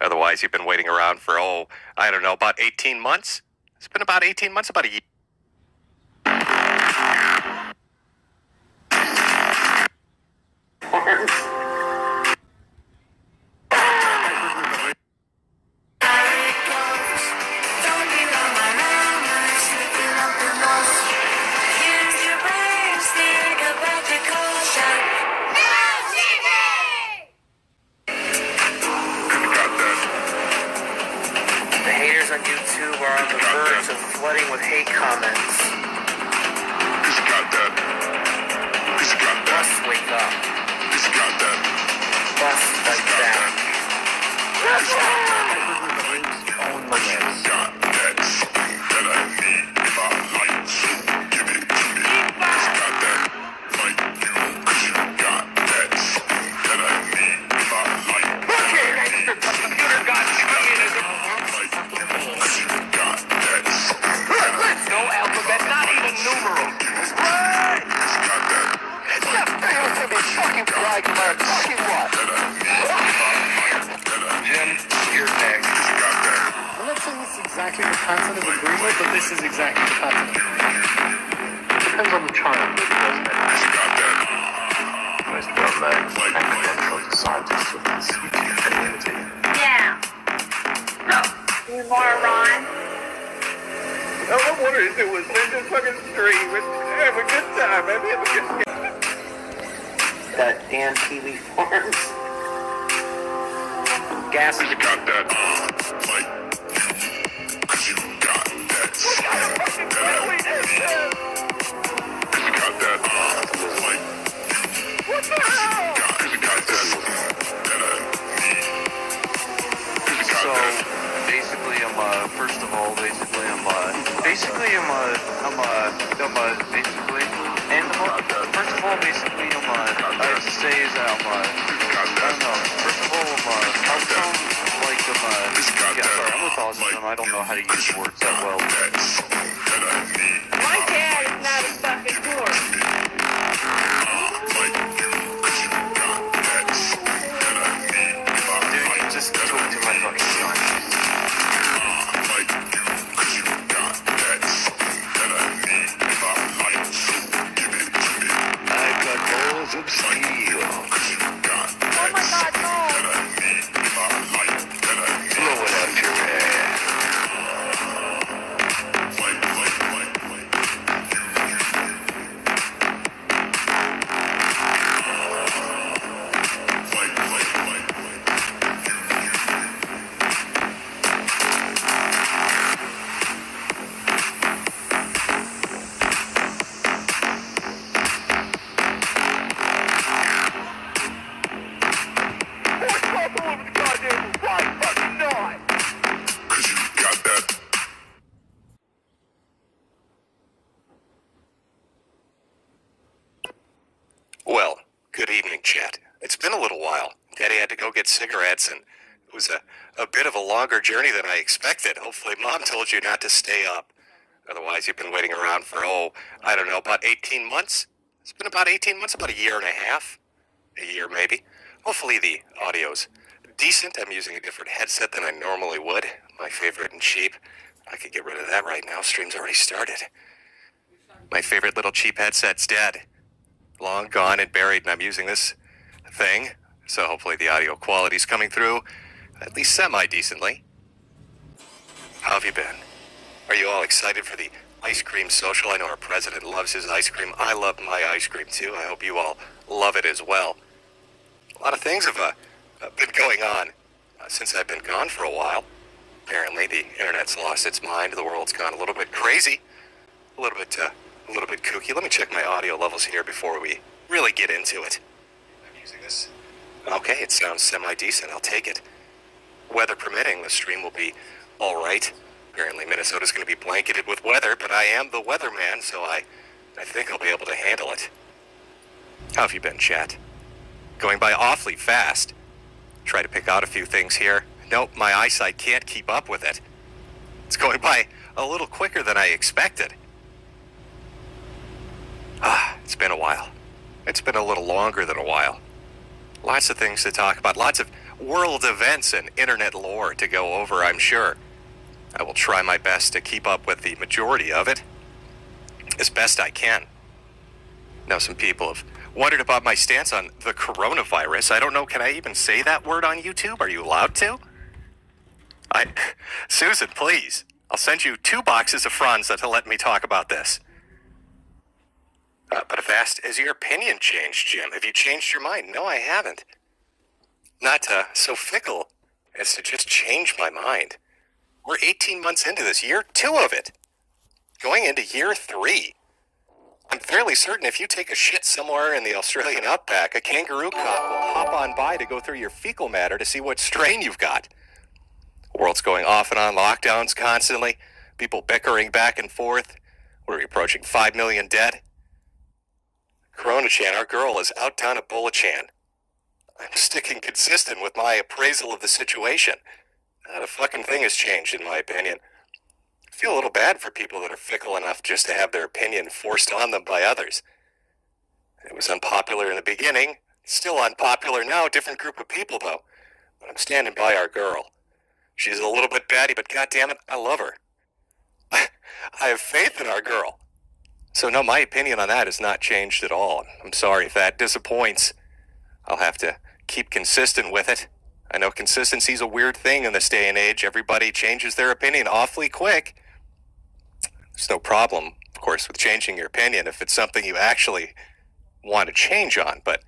Otherwise, you've been waiting around for, I don't know, about 18 months? It's been about 18 months, about a year. On YouTube are on the verge of flooding with hate comments. Cause you got that. Cause you got that. Must wake up. Cause you got that. Must fight back. Cause you got that. Cause you got that something that I need in my life. So give it to me. Cause you got that. Like you. Cause you got that something that I need in my life. Okay, the computer got stuck in it. No alphabet, not even numerals. Right! Stop banging to me, fucking flag mark, fucking what? Jim, you're next. I'm not saying this is exactly the pattern of agreement, but this is exactly the pattern of agreement. Depends on the child, doesn't it? Most well-known academic scientists of this community. Yeah. You moron. All I wanted to do was live this fucking stream and have a good time, man. Have a good time. That damn TV forms. Gas You got that. Like cause you got that something that I need. Cause you got that. Like what the hell? cause you got that something that I need. Cause you got So that. basically, first of all, basically, and first of all, basically, I have to say is that I don't know. First of all, how come, like, sorry, I'm with autism. I don't know how to use words that well. My dad is not a fucking horse. Dude, just talk to my fucking son. I've got balls of steel. Oh my god, no. Blow it out your ass. Cause you got that. Well, good evening, chat. It's been a little while. Daddy had to go get cigarettes, and it was a bit of a longer journey than I expected. Hopefully, Mom told you not to stay up. Otherwise, you've been waiting around for, I don't know, about 18 months? It's been about 18 months, about a year and a half. A year, maybe. Hopefully, the audio's decent. I'm using a different headset than I normally would. My favorite and cheap. I could get rid of that right now. Stream's already started. My favorite little cheap headset's dead. Long gone and buried, and I'm using this thing. So hopefully the audio quality's coming through at least semi-decently. How have you been? Are you all excited for the ice cream social? I know our president loves his ice cream. I love my ice cream too. I hope you all love it as well. A lot of things have been going on since I've been gone for a while. Apparently the internet's lost its mind. The world's gone a little bit crazy. A little bit kooky. Let me check my audio levels here before we really get into it. I'm using this. Okay, it sounds semi-decent. I'll take it. Weather permitting, the stream will be all right. Apparently Minnesota's going to be blanketed with weather, but I am the weatherman, so I think I'll be able to handle it. How have you been, chat? Going by awfully fast. Try to pick out a few things here. Nope, my eyesight can't keep up with it. It's going by a little quicker than I expected. It's been a while. It's been a little longer than a while. Lots of things to talk about, lots of world events and internet lore to go over, I'm sure. I will try my best to keep up with the majority of it as best I can. Now, some people have wondered about my stance on the coronavirus. I don't know, can I even say that word on YouTube? Are you allowed to? Susan, please. I'll send you 2 boxes of Franza to let me talk about this. But if asked, has your opinion changed, Jim? Have you changed your mind? No, I haven't. Not so fickle as to just change my mind. We're 18 months into this, year 2 of it. Going into year 3. I'm fairly certain if you take a shit somewhere in the Australian outback, a kangaroo cop will hop on by to go through your fecal matter to see what strain you've got. The world's going off and on lockdowns constantly, people bickering back and forth. We're approaching 5 million dead. Corona-chan, our girl, is out down at Bola-chan. I'm sticking consistent with my appraisal of the situation. Not a fucking thing has changed, in my opinion. I feel a little bad for people that are fickle enough just to have their opinion forced on them by others. It was unpopular in the beginning, still unpopular now, different group of people though. But I'm standing by our girl. She's a little bit batty, but goddammit, I love her. I have faith in our girl. So no, my opinion on that has not changed at all. I'm sorry if that disappoints. I'll have to keep consistent with it. I know consistency's a weird thing in this day and age. Everybody changes their opinion awfully quick. There's no problem, of course, with changing your opinion if it's something you actually want to change on, but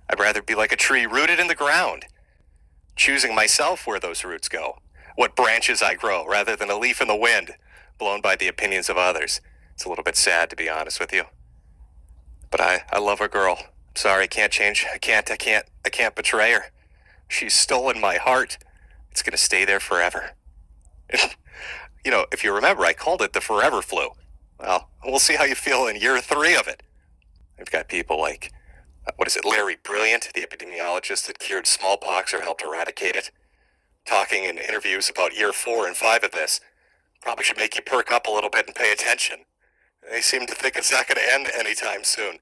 I'd rather be like a tree rooted in the ground, choosing myself where those roots go, what branches I grow, rather than a leaf in the wind, blown by the opinions of others. It's a little bit sad, to be honest with you. But I love a girl. I'm sorry, I can't change. I can't betray her. She's stolen my heart. It's gonna stay there forever. You know, if you remember, I called it the forever flu. Well, we'll see how you feel in year 3 of it. We've got people like, Larry Brilliant, the epidemiologist that cured smallpox or helped eradicate it, talking in interviews about year 4 and 5 of this. Probably should make you perk up a little bit and pay attention. They seem to think it's not going to end anytime soon.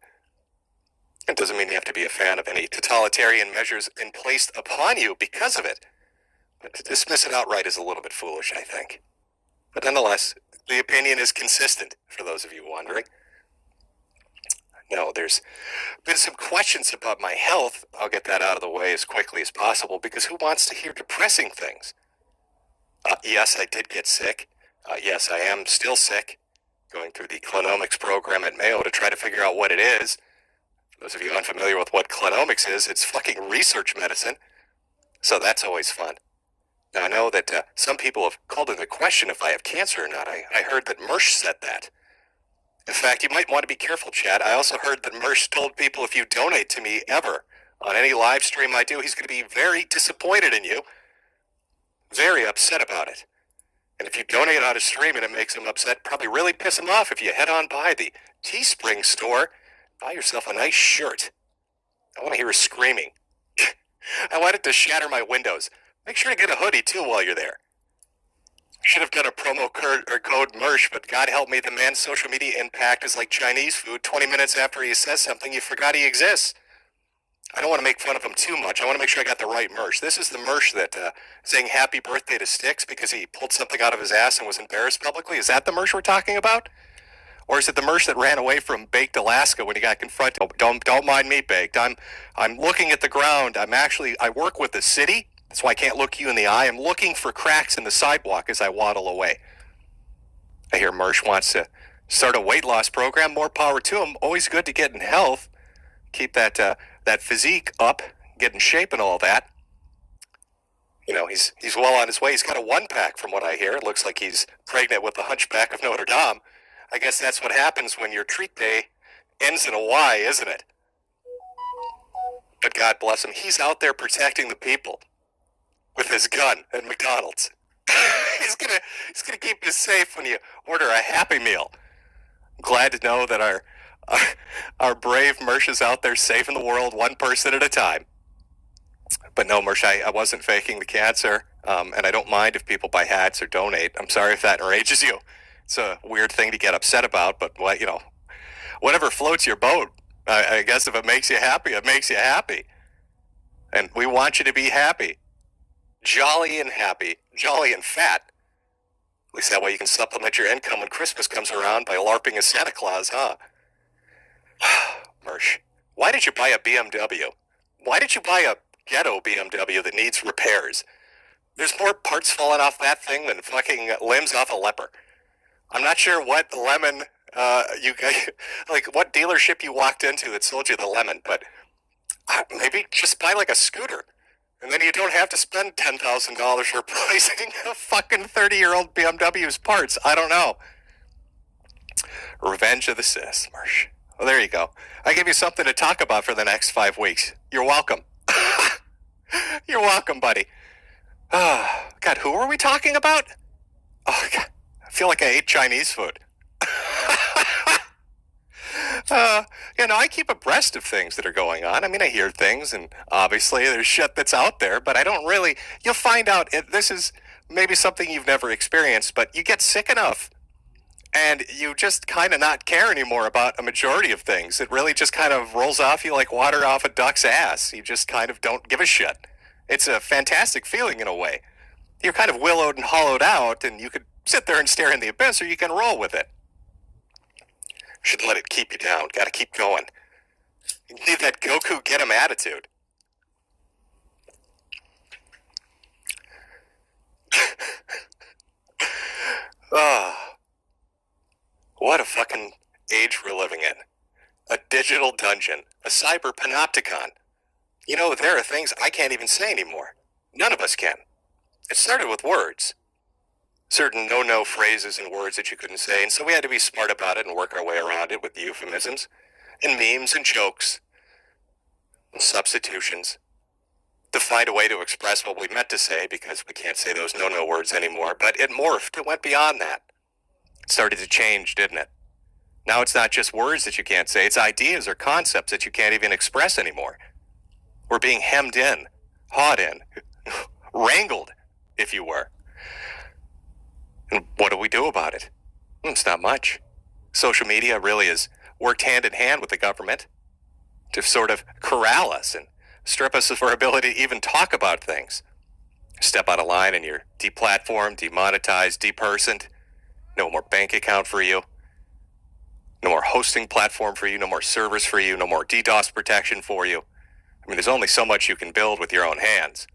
It doesn't mean you have to be a fan of any totalitarian measures in place upon you because of it. But to dismiss it outright is a little bit foolish, I think. But nonetheless, the opinion is consistent, for those of you wondering. No, there's been some questions about my health. I'll get that out of the way as quickly as possible, because who wants to hear depressing things? Yes, I did get sick. Yes, I am still sick. Going through the clinomics program at Mayo to try to figure out what it is. For those of you unfamiliar with what clinomics is, it's fucking research medicine. So that's always fun. Now, I know that some people have called into question if I have cancer or not. I heard that Mersh said that. In fact, you might want to be careful, Chad. I also heard that Mersh told people if you donate to me ever on any live stream I do, he's going to be very disappointed in you. Very upset about it. And if you donate on a stream and it makes him upset, probably really piss him off if you head on by the Teespring store, buy yourself a nice shirt. I want to hear her screaming. I want it to shatter my windows. Make sure to get a hoodie, too, while you're there. Should have done a promo code Mersh, but God help me, the man's social media impact is like Chinese food. 20 minutes after he says something, you forgot he exists. I don't want to make fun of him too much. I want to make sure I got the right Mersh. This is the Mersh that saying happy birthday to Styx because he pulled something out of his ass and was embarrassed publicly. Is that the Mersh we're talking about? Or is it the Mersh that ran away from Baked Alaska when he got confronted? Don't mind me, Baked. I'm looking at the ground. I work with the city. That's why I can't look you in the eye. I'm looking for cracks in the sidewalk as I waddle away. I hear Mersh wants to start a weight loss program. More power to him. Always good to get in health. Keep that physique up, get in shape and all that. You know, he's well on his way. He's got a 1-pack from what I hear. It looks like he's pregnant with the Hunchback of Notre Dame. I guess that's what happens when your treat day ends in a Y, isn't it? But God bless him. He's out there protecting the people with his gun at McDonald's. he's gonna keep you safe when you order a Happy Meal. I'm glad to know that our brave Mersh is out there saving the world one person at a time. But no, Mersh, I wasn't faking the cancer, and I don't mind if people buy hats or donate. I'm sorry if that enrages you. It's a weird thing to get upset about, but whatever floats your boat. I guess if it makes you happy, it makes you happy. And we want you to be happy. Jolly and happy. Jolly and fat. At least that way you can supplement your income when Christmas comes around by LARPing as Santa Claus, huh? Mersh, why did you buy a BMW? Why did you buy a ghetto BMW that needs repairs? There's more parts falling off that thing than fucking limbs off a leper. I'm not sure what lemon you guys, like what dealership you walked into that sold you the lemon, but maybe just buy like a scooter. And then you don't have to spend $10,000 replacing a fucking 30-year-old BMW's parts. I don't know. Revenge of the Sis, Marsh. Well, there you go. I give you something to talk about for the next 5 weeks. You're welcome. You're welcome, buddy. God, who are we talking about? Oh, God. I feel like I ate Chinese food. I keep abreast of things that are going on. I mean, I hear things, and obviously there's shit that's out there, but I don't really... You'll find out, this is maybe something you've never experienced, but you get sick enough, and you just kind of not care anymore about a majority of things. It really just kind of rolls off you like water off a duck's ass. You just kind of don't give a shit. It's a fantastic feeling in a way. You're kind of willowed and hollowed out, and you could sit there and stare in the abyss, or you can roll with it. Should let it keep you down. Gotta keep going. You need that Goku get him attitude. What a fucking age we're living in. A digital dungeon. A cyber panopticon. You know, there are things I can't even say anymore. None of us can. It started with words. Certain no-no phrases and words that you couldn't say, and so we had to be smart about it and work our way around it with euphemisms, and memes and jokes, and substitutions, to find a way to express what we meant to say, because we can't say those no-no words anymore, but it morphed, it went beyond that. It started to change, didn't it? Now it's not just words that you can't say, it's ideas or concepts that you can't even express anymore. We're being hemmed in, hawed in, wrangled, if you were. And what do we do about it? It's not much. Social media really has worked hand in hand with the government to sort of corral us and strip us of our ability to even talk about things. Step out of line and you're deplatformed, demonetized, depersoned. No more bank account for you. No more hosting platform for you. No more servers for you. No more DDoS protection for you. I mean, there's only so much you can build with your own hands.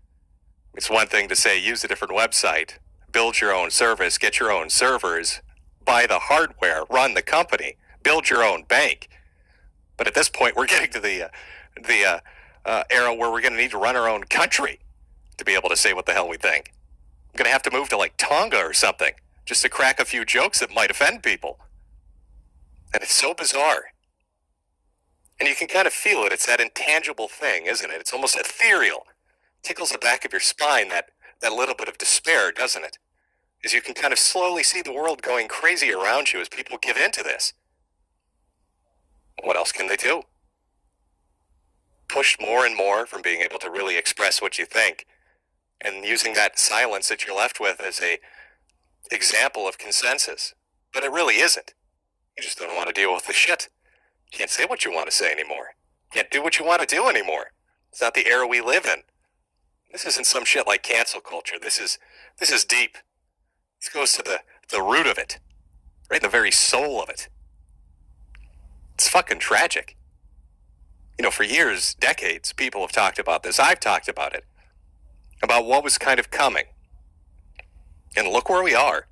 It's one thing to say, use a different website, build your own service, get your own servers, buy the hardware, run the company, build your own bank. But at this point, we're getting to the era where we're going to need to run our own country to be able to say what the hell we think. I'm going to have to move to like Tonga or something just to crack a few jokes that might offend people. And it's so bizarre. And you can kind of feel it. It's that intangible thing, isn't it? It's almost ethereal. Tickles the back of your spine, that little bit of despair, doesn't it? As you can kind of slowly see the world going crazy around you as people give in to this. What else can they do? Pushed more and more from being able to really express what you think, and using that silence that you're left with as a example of consensus. But it really isn't. You just don't want to deal with the shit. You can't say what you want to say anymore. You can't do what you want to do anymore. It's not the era we live in. This isn't some shit like cancel culture. This is deep. This goes to the root of it. Right in the very soul of it. It's fucking tragic. You know, for years, decades, people have talked about this. I've talked about it. About what was kind of coming. And look where we are.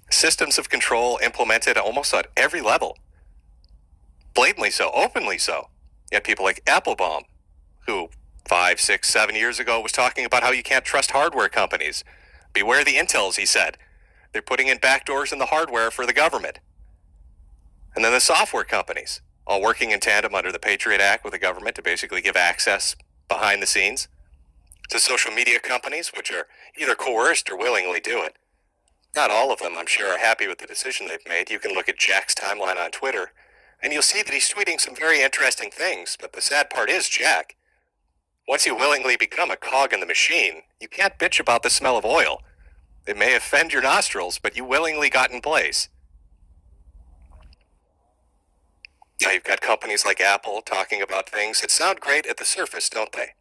Systems of control implemented almost at every level. Blatantly so, openly so. You had people like Applebaum, who 5, 6, 7 years ago was talking about how you can't trust hardware companies. Beware the intels, he said. They're putting in backdoors in the hardware for the government. And then the software companies, all working in tandem under the Patriot Act with the government to basically give access behind the scenes to social media companies, which are either coerced or willingly do it. Not all of them, I'm sure, are happy with the decision they've made. You can look at Jack's timeline on Twitter, and you'll see that he's tweeting some very interesting things, but the sad part is, Jack, once you willingly become a cog in the machine, you can't bitch about the smell of oil. It may offend your nostrils, but you willingly got in place. Now you've got companies like Apple talking about things that sound great at the surface, don't they?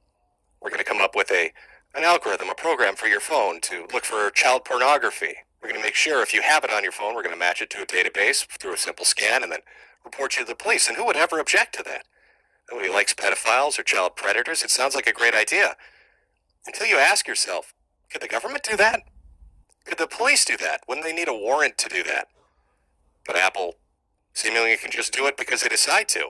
We're going to come up with an algorithm, a program for your phone to look for child pornography. We're going to make sure if you have it on your phone, we're going to match it to a database through a simple scan and then report you to the police. And who would ever object to that? Nobody likes pedophiles or child predators. It sounds like a great idea. Until you ask yourself, could the government do that? Could the police do that? Wouldn't they need a warrant to do that? But Apple seemingly can just do it because they decide to.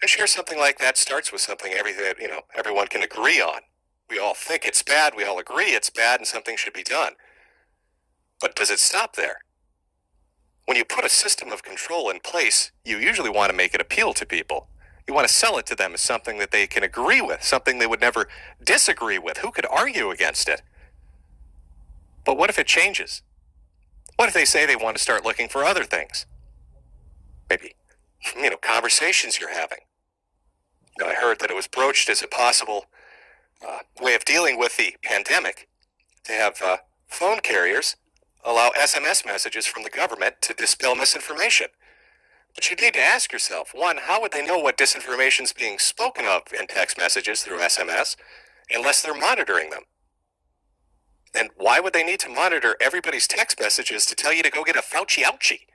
And sure, something like that starts with something everyone can agree on. We all think it's bad, we all agree it's bad, and something should be done. But does it stop there? When you put a system of control in place, you usually want to make it appeal to people. You want to sell it to them as something that they can agree with, something they would never disagree with. Who could argue against it? But what if it changes? What if they say they want to start looking for other things? Maybe, conversations you're having. I heard that it was broached as a possible way of dealing with the pandemic to have phone carriers allow SMS messages from the government to dispel misinformation. But you'd need to ask yourself, one, how would they know what disinformation is being spoken of in text messages through SMS unless they're monitoring them? And why would they need to monitor everybody's text messages to tell you to go get a Fauci ouchie?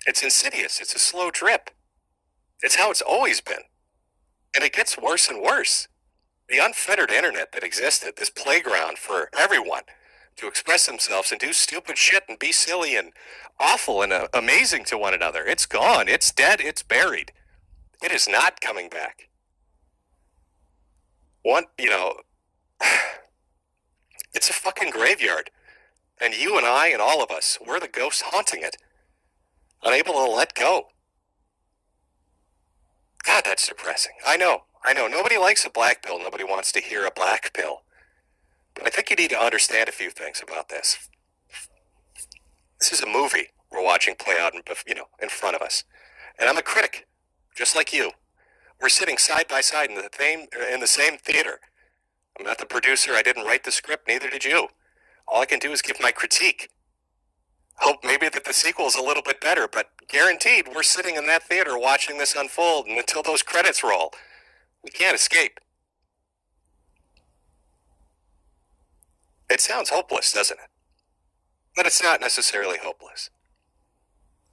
It's insidious. It's a slow drip. It's how it's always been. And it gets worse and worse. The unfettered internet that existed, this playground for everyone to express themselves and do stupid shit and be silly and awful and amazing to one another, it's gone. It's dead. It's buried. It is not coming back. It's a fucking graveyard. And you and I and all of us, we're the ghosts haunting it. Unable to let go. God, that's depressing. I know. Nobody likes a black pill. Nobody wants to hear a black pill. But I think you need to understand a few things about this. This is a movie we're watching play out in front of us. And I'm a critic, just like you. We're sitting side by side in the same theater. I'm not the producer. I didn't write the script. Neither did you. All I can do is give my critique. Hope maybe that the sequel is a little bit better, but guaranteed we're sitting in that theater watching this unfold, and until those credits roll, we can't escape. It sounds hopeless, doesn't it? But it's not necessarily hopeless.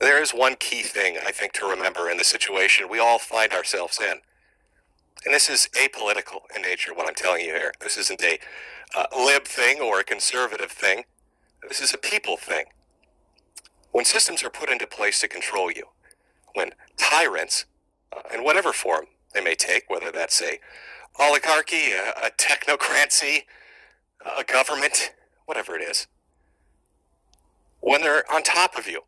There is one key thing, I think, to remember in the situation we all find ourselves in. And this is apolitical in nature, what I'm telling you here. This isn't a lib thing or a conservative thing. This is a people thing. When systems are put into place to control you, when tyrants, in whatever form they may take, whether that's a oligarchy, a technocracy, a government, whatever it is, when they're on top of you,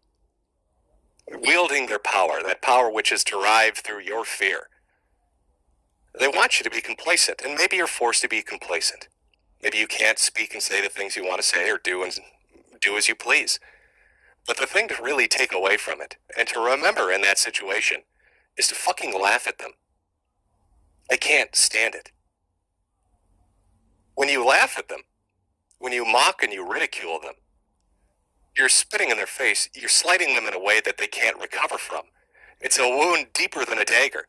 wielding their power, that power which is derived through your fear, they want you to be complacent, and maybe you're forced to be complacent. Maybe you can't speak and say the things you want to say or do as you please. But the thing to really take away from it, and to remember in that situation, is to fucking laugh at them. They can't stand it. When you laugh at them, when you mock and you ridicule them, you're spitting in their face, you're slighting them in a way that they can't recover from. It's a wound deeper than a dagger.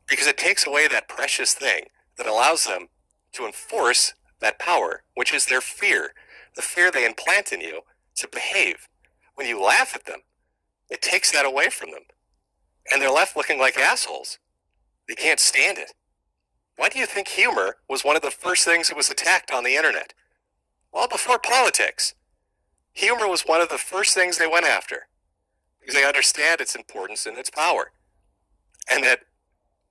Because it takes away that precious thing that allows them to enforce that power, which is their fear, the fear they implant in you to behave. When you laugh at them, it takes that away from them. And they're left looking like assholes. They can't stand it. Why do you think humor was one of the first things that was attacked on the internet? Well, before politics. Humor was one of the first things they went after. Because they understand its importance and its power. And that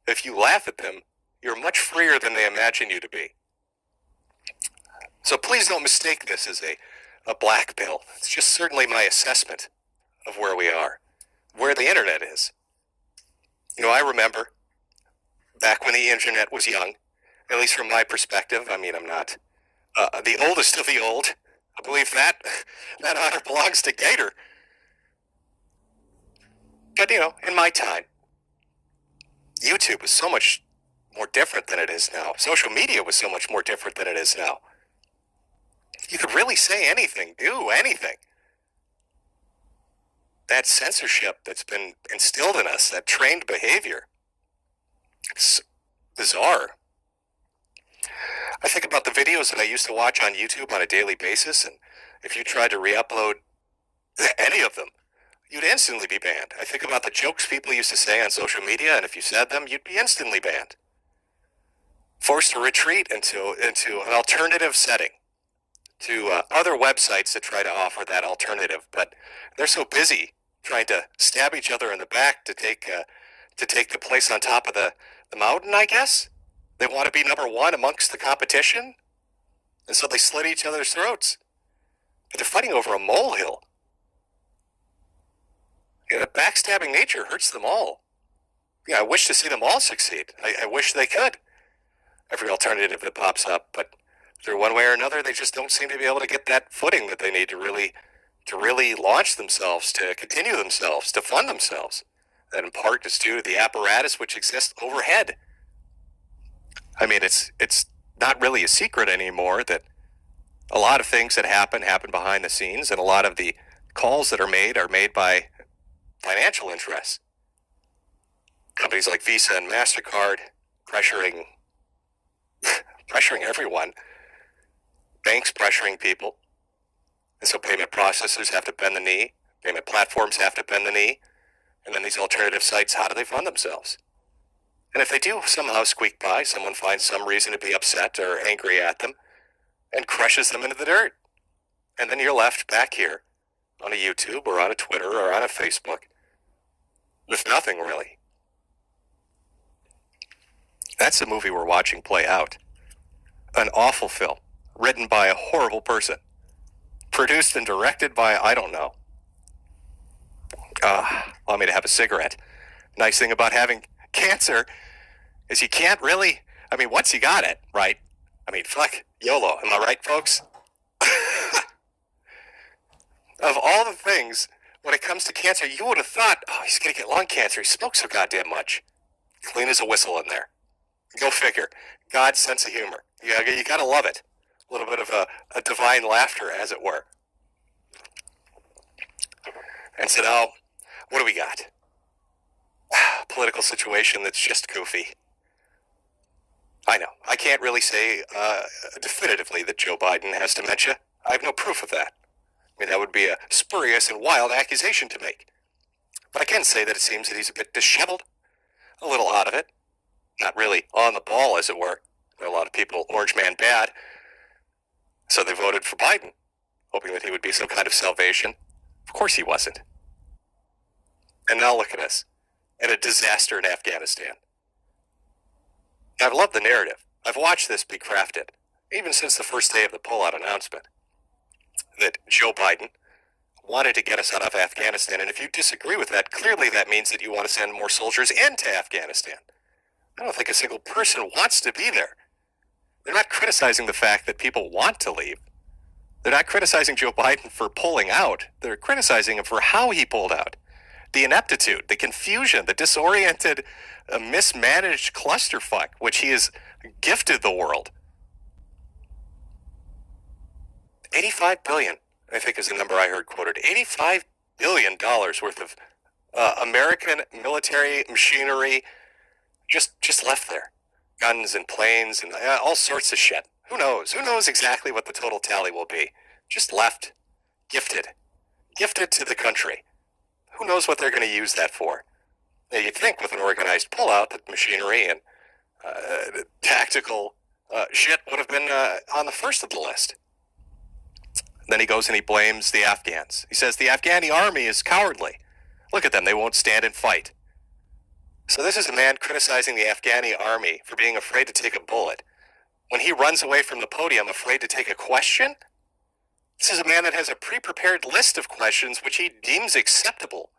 if you laugh at them, you're much freer than they imagine you to be. So please don't mistake this as a black pill. It's just certainly my assessment of where we are, where the internet is. I remember back when the internet was young, at least from my perspective. I mean, I'm not the oldest of the old. I believe that honor belongs to Gator. But, in my time, YouTube was so much more different than it is now. Social media was so much more different than it is now. You could really say anything, do anything. That censorship that's been instilled in us, that trained behavior, it's bizarre. I think about the videos that I used to watch on YouTube on a daily basis, and if you tried to re-upload any of them, you'd instantly be banned. I think about the jokes people used to say on social media, and if you said them, you'd be instantly banned. Forced to retreat into an alternative setting to other websites that try to offer that alternative, but they're so busy trying to stab each other in the back to take the place on top of the mountain, I guess. They want to be number one amongst the competition, and so they slit each other's throats. But they're fighting over a molehill. Yeah, backstabbing nature hurts them all. Yeah, I wish to see them all succeed. I wish they could. Every alternative that pops up, but through one way or another, they just don't seem to be able to get that footing that they need to really launch themselves, to continue themselves, to fund themselves. That in part is due to the apparatus which exists overhead. I mean, it's not really a secret anymore that a lot of things that happen behind the scenes, and a lot of the calls that are made by financial interests. Companies like Visa and MasterCard pressuring everyone. Banks pressuring people. And so payment processors have to bend the knee. Payment platforms have to bend the knee. And then these alternative sites, how do they fund themselves? And if they do somehow squeak by, someone finds some reason to be upset or angry at them and crushes them into the dirt. And then you're left back here on a YouTube or on a Twitter or on a Facebook with nothing really. That's the movie we're watching play out. An awful film, written by a horrible person, produced and directed by, I don't know. Allow me to have a cigarette. Nice thing about having cancer is you can't really, I mean, once you got it, right? I mean, fuck, YOLO, am I right, folks? Of all the things, when it comes to cancer, you would have thought, oh, he's going to get lung cancer. He smokes so goddamn much. Clean as a whistle in there. Go figure. God's sense of humor. You got to love it. A little bit of a divine laughter, as it were. And said, oh, what do we got? Political situation that's just goofy. I know. I can't really say definitively that Joe Biden has dementia. I have no proof of that. I mean, that would be a spurious and wild accusation to make. But I can say that it seems that he's a bit disheveled, a little out of it, not really on the ball, as it were. There are a lot of people, orange man bad, so they voted for Biden, hoping that he would be some kind of salvation. Of course he wasn't. And now look at us, and a disaster in Afghanistan. I've loved the narrative. I've watched this be crafted, even since the first day of the pullout announcement, that Joe Biden wanted to get us out of Afghanistan. And if you disagree with that, clearly that means that you want to send more soldiers into Afghanistan. I don't think a single person wants to be there. They're not criticizing the fact that people want to leave. They're not criticizing Joe Biden for pulling out. They're criticizing him for how he pulled out. The ineptitude, the confusion, the disoriented, mismanaged clusterfuck, which he has gifted the world. $85 billion, I think is the number I heard quoted. $85 billion worth of American military machinery just left there. Guns and planes and all sorts of shit. Who knows? Who knows exactly what the total tally will be? Just left. Gifted to the country. Who knows what they're going to use that for? Now, you'd think with an organized pullout that machinery and tactical shit would have been on the first of the list. Then he goes and he blames the Afghans. He says the Afghani army is cowardly. Look at them, they won't stand and fight. So this is a man criticizing the Afghani army for being afraid to take a bullet. When he runs away from the podium afraid to take a question? This is a man that has a pre-prepared list of questions which he deems acceptable.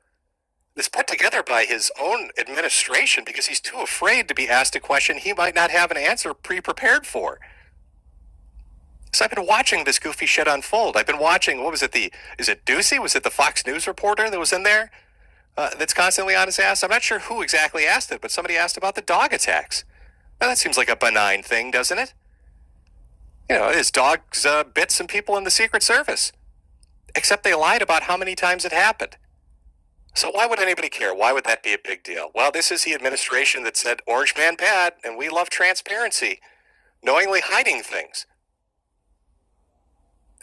It's put together by his own administration because he's too afraid to be asked a question he might not have an answer pre-prepared for. So I've been watching this goofy shit unfold. I've been watching, what was it, is it Ducey? Was it the Fox News reporter that was in there? That's constantly on his ass? I'm not sure who exactly asked it, but somebody asked about the dog attacks. Now that seems like a benign thing, doesn't it? You know, his dogs bit some people in the Secret Service. Except they lied about how many times it happened. So why would anybody care? Why would that be a big deal? Well, this is the administration that said Orange Man bad, and we love transparency, knowingly hiding things.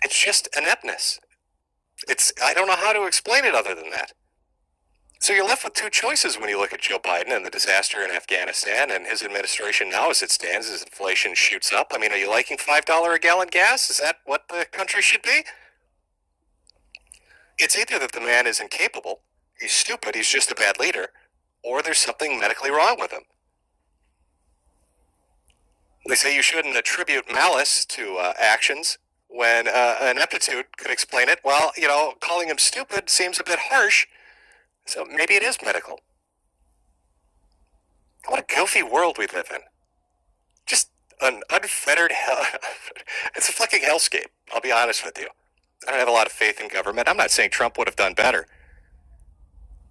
It's just ineptness. I don't know how to explain it other than that. So you're left with two choices when you look at Joe Biden and the disaster in Afghanistan and his administration now as it stands as inflation shoots up. I mean, are you liking $5 a gallon gas? Is that what the country should be? It's either that the man is incapable, he's stupid, he's just a bad leader, or there's something medically wrong with him. They say you shouldn't attribute malice to actions when ineptitude could explain it. Well, calling him stupid seems a bit harsh. So maybe it is medical. What a goofy world we live in. Just an unfettered hell. It's a fucking hellscape, I'll be honest with you. I don't have a lot of faith in government. I'm not saying Trump would have done better.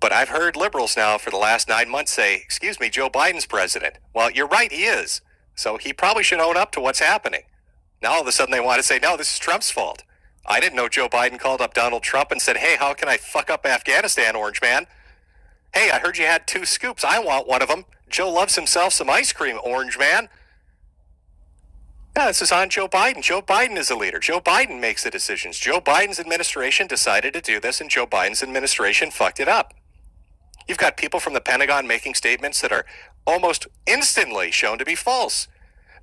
But I've heard liberals now for the last 9 months say, excuse me, Joe Biden's president. Well, you're right, he is. So he probably should own up to what's happening. Now all of a sudden they want to say, no, this is Trump's fault. I didn't know Joe Biden called up Donald Trump and said, hey, how can I fuck up Afghanistan, Orange Man? Hey, I heard you had 2 scoops. I want one of them. Joe loves himself some ice cream, Orange Man. Yeah, this is on Joe Biden. Joe Biden is the leader. Joe Biden makes the decisions. Joe Biden's administration decided to do this, and Joe Biden's administration fucked it up. You've got people from the Pentagon making statements that are almost instantly shown to be false.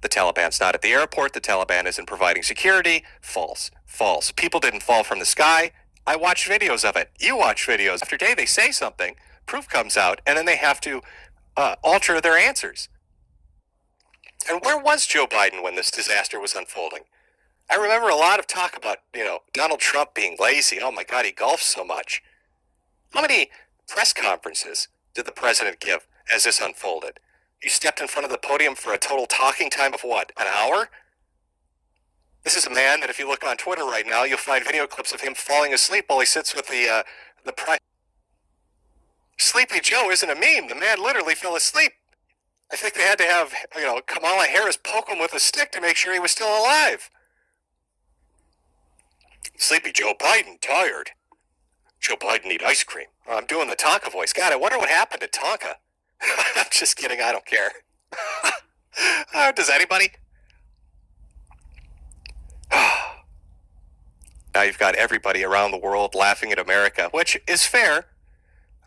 The Taliban's not at the airport. The Taliban isn't providing security. False. False. People didn't fall from the sky. I watched videos of it. You watch videos. After day they say something, proof comes out, and then they have to alter their answers. And where was Joe Biden when this disaster was unfolding? I remember a lot of talk about, Donald Trump being lazy. Oh my God, he golfs so much. How many press conferences did the president give as this unfolded? You stepped in front of the podium for a total talking time of what, an hour? This is a man that if you look on Twitter right now, you'll find video clips of him falling asleep while he sits with the press. Sleepy Joe isn't a meme. The man literally fell asleep. I think they had to have, Kamala Harris poke him with a stick to make sure he was still alive. Sleepy Joe Biden, tired. Joe Biden need ice cream. Oh, I'm doing the Tonka voice. God, I wonder what happened to Tonka. I'm just kidding. I don't care. Does anybody? Now you've got everybody around the world laughing at America, which is fair.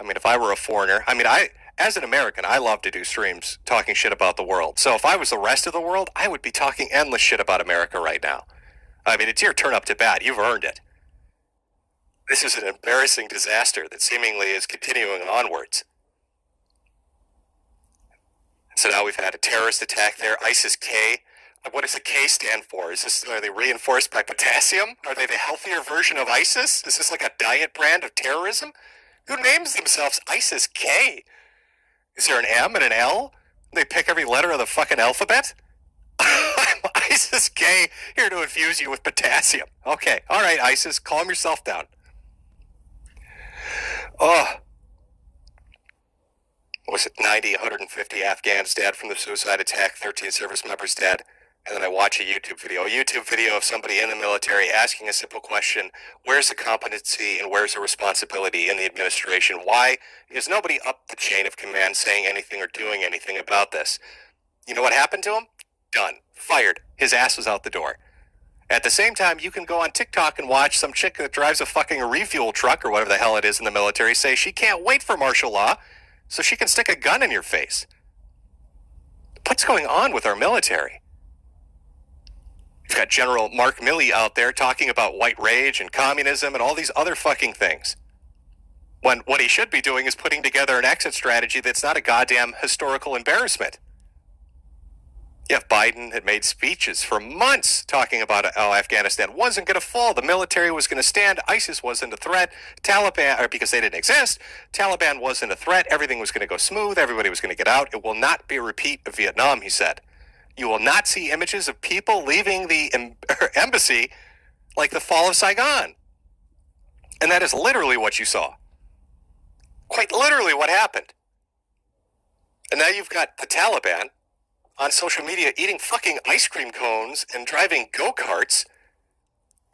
I mean, if I were a foreigner, as an American, I love to do streams talking shit about the world. So if I was the rest of the world, I would be talking endless shit about America right now. I mean, it's your turn up to bat. You've earned it. This is an embarrassing disaster that seemingly is continuing onwards. So now we've had a terrorist attack there, ISIS-K. What does the K stand for? Are they reinforced by potassium? Are they the healthier version of ISIS? Is this like a diet brand of terrorism? Who names themselves ISIS-K? Is there an M and an L? They pick every letter of the fucking alphabet? ISIS-K, here to infuse you with potassium. Okay, all right, ISIS, calm yourself down. Was it 90, 150 Afghans dead from the suicide attack, 13 service members dead? And then I watch a YouTube video of somebody in the military asking a simple question: where's the competency and where's the responsibility in the administration? Why is nobody up the chain of command saying anything or doing anything about this? You know what happened to him? Done. Fired. His ass was out the door. At the same time, you can go on TikTok and watch some chick that drives a fucking refuel truck or whatever the hell it is in the military say she can't wait for martial law so she can stick a gun in your face. What's going on with our military? You've got General Mark Milley out there talking about white rage and communism and all these other fucking things. When what he should be doing is putting together an exit strategy that's not a goddamn historical embarrassment. Yeah, Biden had made speeches for months talking about how Afghanistan wasn't going to fall, the military was going to stand, ISIS wasn't a threat, because they didn't exist, Taliban wasn't a threat, everything was going to go smooth, everybody was going to get out. It will not be a repeat of Vietnam, he said. You will not see images of people leaving the embassy like the fall of Saigon. And that is literally what you saw. Quite literally what happened. And now you've got the Taliban on social media eating fucking ice cream cones and driving go-karts,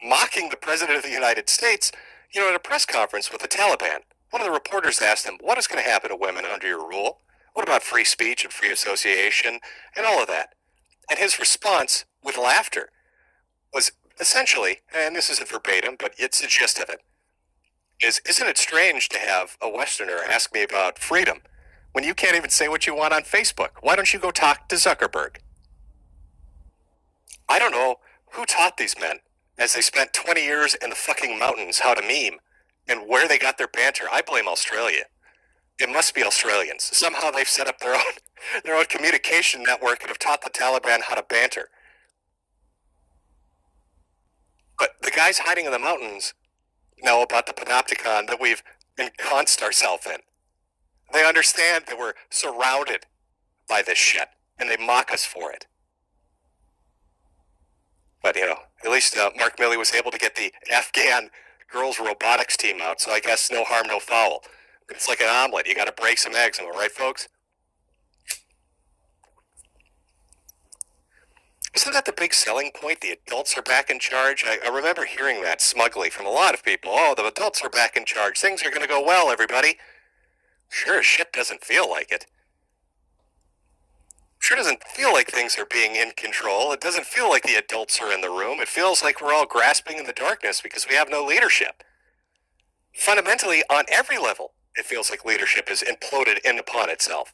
mocking the President of the United States, at a press conference with the Taliban. One of the reporters asked him, what is going to happen to women under your rule? What about free speech and free association and all of that? And his response, with laughter, was essentially, and this isn't verbatim, but it's the gist of it, isn't it strange to have a Westerner ask me about freedom when you can't even say what you want on Facebook? Why don't you go talk to Zuckerberg? I don't know who taught these men, as they spent 20 years in the fucking mountains, how to meme, and where they got their banter. I blame Australia. It must be Australians. Somehow they've set up their own communication network and have taught the Taliban how to banter. But the guys hiding in the mountains know about the panopticon that we've ensconced ourselves in. They understand that we're surrounded by this shit, and they mock us for it. But, at least Mark Milley was able to get the Afghan girls robotics team out, so I guess no harm, no foul. It's like an omelet. You got to break some eggs, am I right, folks? Isn't that the big selling point? The adults are back in charge? I remember hearing that smugly from a lot of people. Oh, the adults are back in charge. Things are going to go well, everybody. Sure as shit doesn't feel like it. Sure doesn't feel like things are being in control. It doesn't feel like the adults are in the room. It feels like we're all grasping in the darkness because we have no leadership. Fundamentally, on every level, it feels like leadership is imploded in upon itself.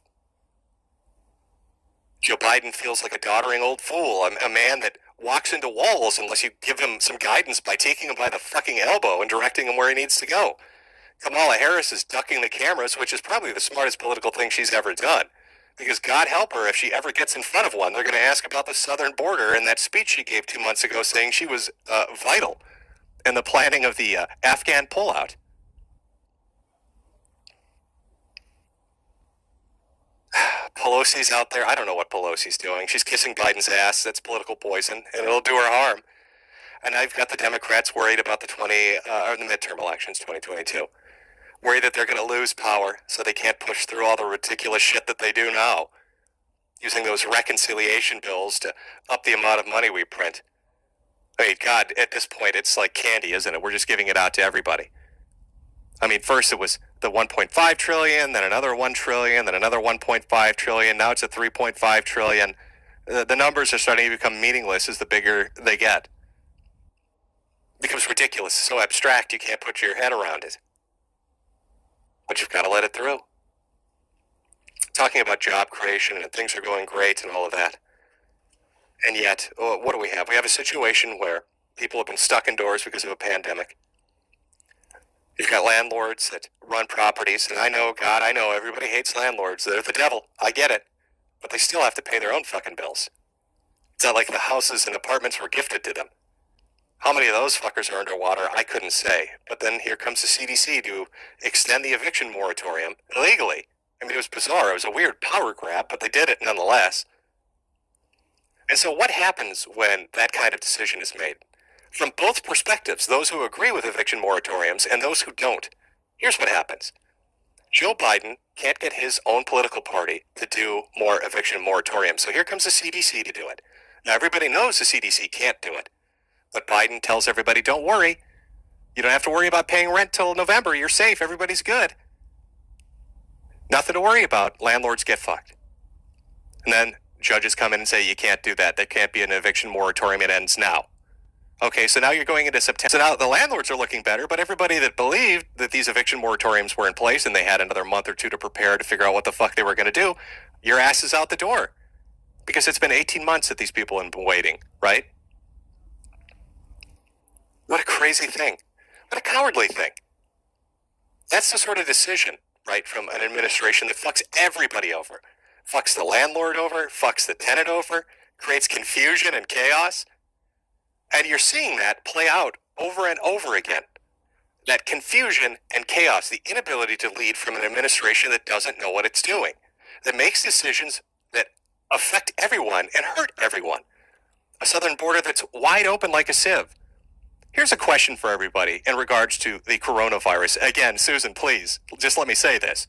Joe Biden feels like a doddering old fool, a man that walks into walls unless you give him some guidance by taking him by the fucking elbow and directing him where he needs to go. Kamala Harris is ducking the cameras, which is probably the smartest political thing she's ever done. Because God help her if she ever gets in front of one, they're going to ask about the southern border and that speech she gave 2 months ago saying she was vital in the planning of the Afghan pullout. Pelosi's out there. I don't know what Pelosi's doing. She's kissing Biden's ass. That's political poison, and it'll do her harm. And I've got the Democrats worried about the midterm elections, 2022. Worried that they're going to lose power, so they can't push through all the ridiculous shit that they do now, using those reconciliation bills to up the amount of money we print. I mean, God, at this point, it's like candy, isn't it? We're just giving it out to everybody. I mean, first it was the 1.5 trillion, then another 1 trillion, then another 1.5 trillion. Now it's a 3.5 trillion. The numbers are starting to become meaningless as the bigger they get. It becomes ridiculous. It's so abstract you can't put your head around it. But you've got to let it through. Talking about job creation and things are going great and all of that. And yet, what do we have? We have a situation where people have been stuck indoors because of a pandemic. You've got landlords that run properties, and I know, God, I know, everybody hates landlords. They're the devil. I get it. But they still have to pay their own fucking bills. It's not like the houses and apartments were gifted to them. How many of those fuckers are underwater, I couldn't say. But then here comes the CDC to extend the eviction moratorium illegally. I mean, it was bizarre. It was a weird power grab, but they did it nonetheless. And so what happens when that kind of decision is made? From both perspectives, those who agree with eviction moratoriums and those who don't, here's what happens. Joe Biden can't get his own political party to do more eviction moratoriums. So here comes the CDC to do it. Now, everybody knows the CDC can't do it. But Biden tells everybody, don't worry. You don't have to worry about paying rent till November. You're safe. Everybody's good. Nothing to worry about. Landlords get fucked. And then judges come in and say, you can't do that. There can't be an eviction moratorium. It ends now. Okay, so now you're going into September. So now the landlords are looking better, but everybody that believed that these eviction moratoriums were in place and they had another month or two to prepare to figure out what the fuck they were going to do, your ass is out the door. Because it's been 18 months that these people have been waiting, right? What a crazy thing. What a cowardly thing. That's the sort of decision, right, from an administration that fucks everybody over. Fucks the landlord over, fucks the tenant over, creates confusion and chaos. And you're seeing that play out over and over again. That confusion and chaos, the inability to lead from an administration that doesn't know what it's doing, that makes decisions that affect everyone and hurt everyone. A southern border that's wide open like a sieve. Here's a question for everybody in regards to the coronavirus. Again, Susan, please, just let me say this.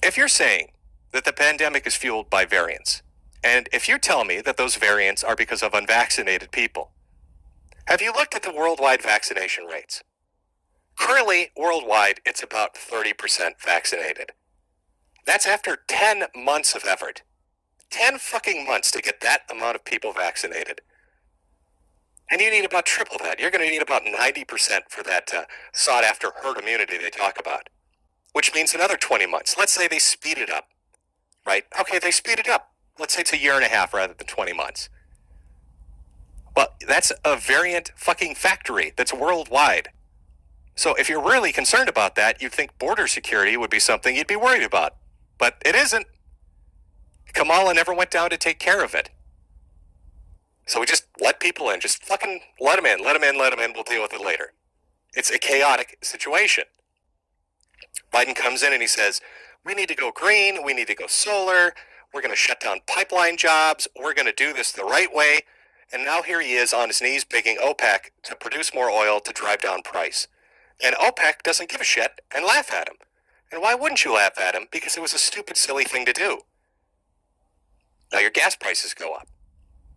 If you're saying that the pandemic is fueled by variants, and if you tell me that those variants are because of unvaccinated people, have you looked at the worldwide vaccination rates? Currently, worldwide, it's about 30% vaccinated. That's after 10 months of effort. 10 fucking months to get that amount of people vaccinated. And you need about triple that. You're going to need about 90% for that sought-after herd immunity they talk about. Which means another 20 months. Let's say they speed it up. Right? Okay, they speed it up. Let's say it's a year and a half rather than 20 months. Well, that's a variant fucking factory that's worldwide. So if you're really concerned about that, you'd think border security would be something you'd be worried about. But it isn't. Kamala never went down to take care of it. So we just let people in. Just fucking let them in. Let them in. Let them in. We'll deal with it later. It's a chaotic situation. Biden comes in and he says, we need to go green. We need to go solar. We're going to shut down pipeline jobs. We're going to do this the right way. And now here he is on his knees begging OPEC to produce more oil to drive down price. And OPEC doesn't give a shit and laugh at him. And why wouldn't you laugh at him? Because it was a stupid, silly thing to do. Now your gas prices go up.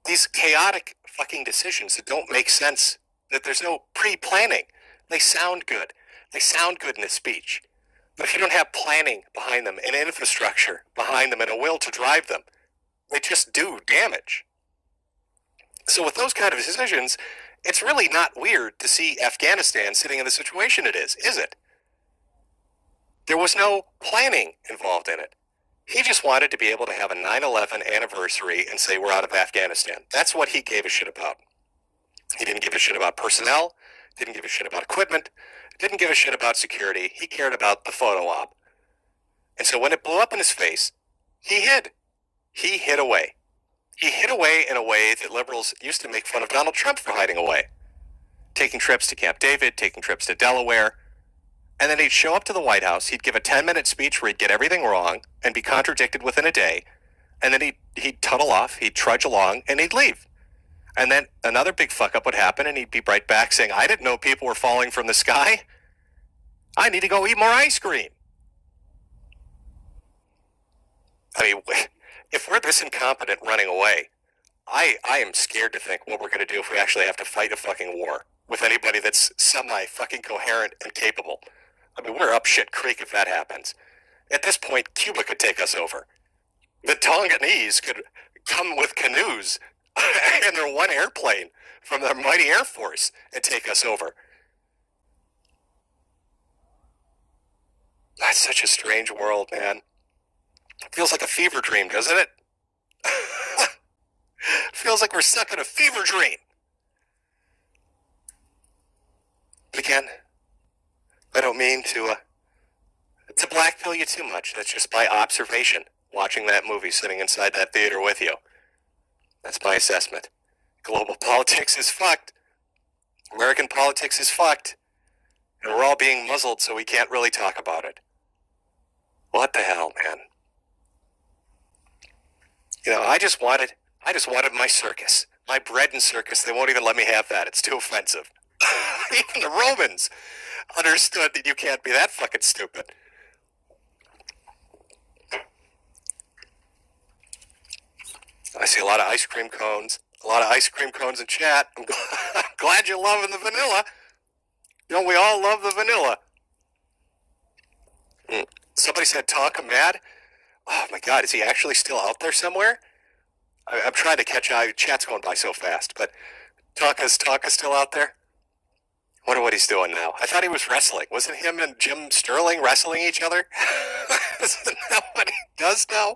These chaotic fucking decisions that don't make sense, that there's no pre-planning. They sound good. They sound good in a speech. But if you don't have planning behind them and infrastructure behind them and a will to drive them, they just do damage. So with those kind of decisions, it's really not weird to see Afghanistan sitting in the situation it is it? There was no planning involved in it. He just wanted to be able to have a 9/11 anniversary and say we're out of Afghanistan. That's what he gave a shit about. He didn't give a shit about personnel, didn't give a shit about equipment, didn't give a shit about security. He cared about the photo op. And so when it blew up in his face, he hid. He hid away. He hid away in a way that liberals used to make fun of Donald Trump for hiding away. Taking trips to Camp David, taking trips to Delaware. And then he'd show up to the White House, he'd give a 10-minute speech where he'd get everything wrong and be contradicted within a day. And then he'd tunnel off, he'd trudge along, and he'd leave. And then another big fuck-up would happen, and he'd be right back saying, I didn't know people were falling from the sky. I need to go eat more ice cream. I mean, if we're this incompetent running away, I am scared to think what we're going to do if we actually have to fight a fucking war with anybody that's semi-fucking coherent and capable. I mean, we're up shit creek if that happens. At this point, Cuba could take us over. The Tonganese could come with canoes and their one airplane from their mighty Air Force and take us over. That's such a strange world, man. It feels like a fever dream, doesn't it? Feels like we're stuck in a fever dream. But again, I don't mean to blackpill you too much. That's just by observation, watching that movie, sitting inside that theater with you. That's my assessment. Global politics is fucked. American politics is fucked. And we're all being muzzled, so we can't really talk about it. What the hell, man? You know, I just wanted my circus. My bread and circus. They won't even let me have that. It's too offensive. Even the Romans understood that you can't be that fucking stupid. I see a lot of ice cream cones. A lot of ice cream cones in chat. I'm glad you're loving the vanilla. Don't we all love the vanilla? Somebody said Tonka mad. Oh my God, is he actually still out there somewhere? I'm trying to catch up. Chat's going by so fast, but Tonka's still out there? Wonder what he's doing now. I thought he was wrestling. Wasn't him and Jim Sterling wrestling each other? Isn't that what he does now?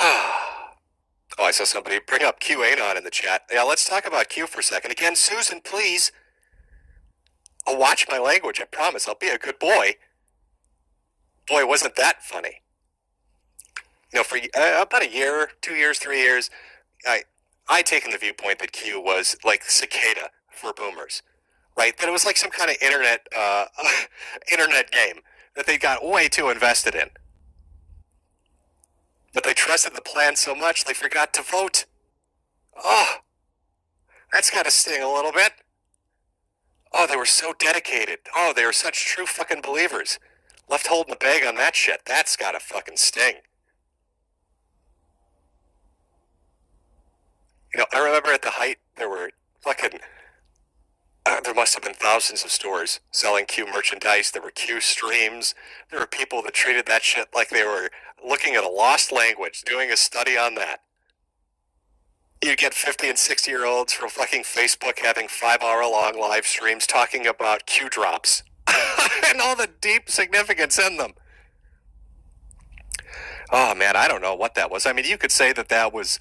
Oh, I saw somebody bring up QAnon in the chat. Yeah, let's talk about Q for a second. Again, Susan, please. I'll watch my language, I promise. I'll be a good boy. Boy, wasn't that funny. You know, for about a year, 2 years, 3 years, I'd taken the viewpoint that Q was like cicada for boomers, right? That it was like some kind of internet game that they got way too invested in. But they trusted the plan so much they forgot to vote. Oh, that's got to sting a little bit. Oh, they were so dedicated. Oh, they were such true fucking believers. Left holding the bag on that shit. That's got to fucking sting. You know, I remember at the height, there were fucking... there must have been thousands of stores selling Q merchandise. There were Q streams. There were people that treated that shit like they were looking at a lost language, doing a study on that. You'd get 50 and 60-year-olds from fucking Facebook having 5-hour-long live streams talking about Q drops and all the deep significance in them. Oh, man, I don't know what that was. I mean, you could say that was...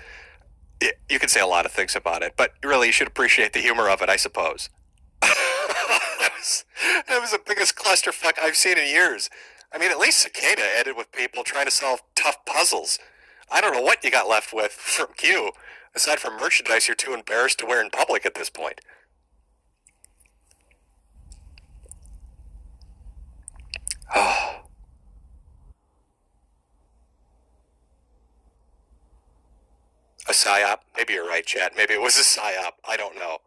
You could say a lot of things about it, but really you should appreciate the humor of it, I suppose. that was the biggest clusterfuck I've seen in years. I mean, at least Cicada ended with people trying to solve tough puzzles. I don't know what you got left with from Q. Aside from merchandise you're too embarrassed to wear in public at this point. Oh. A psyop? Maybe you're right, Chad. Maybe it was a psyop. I don't know.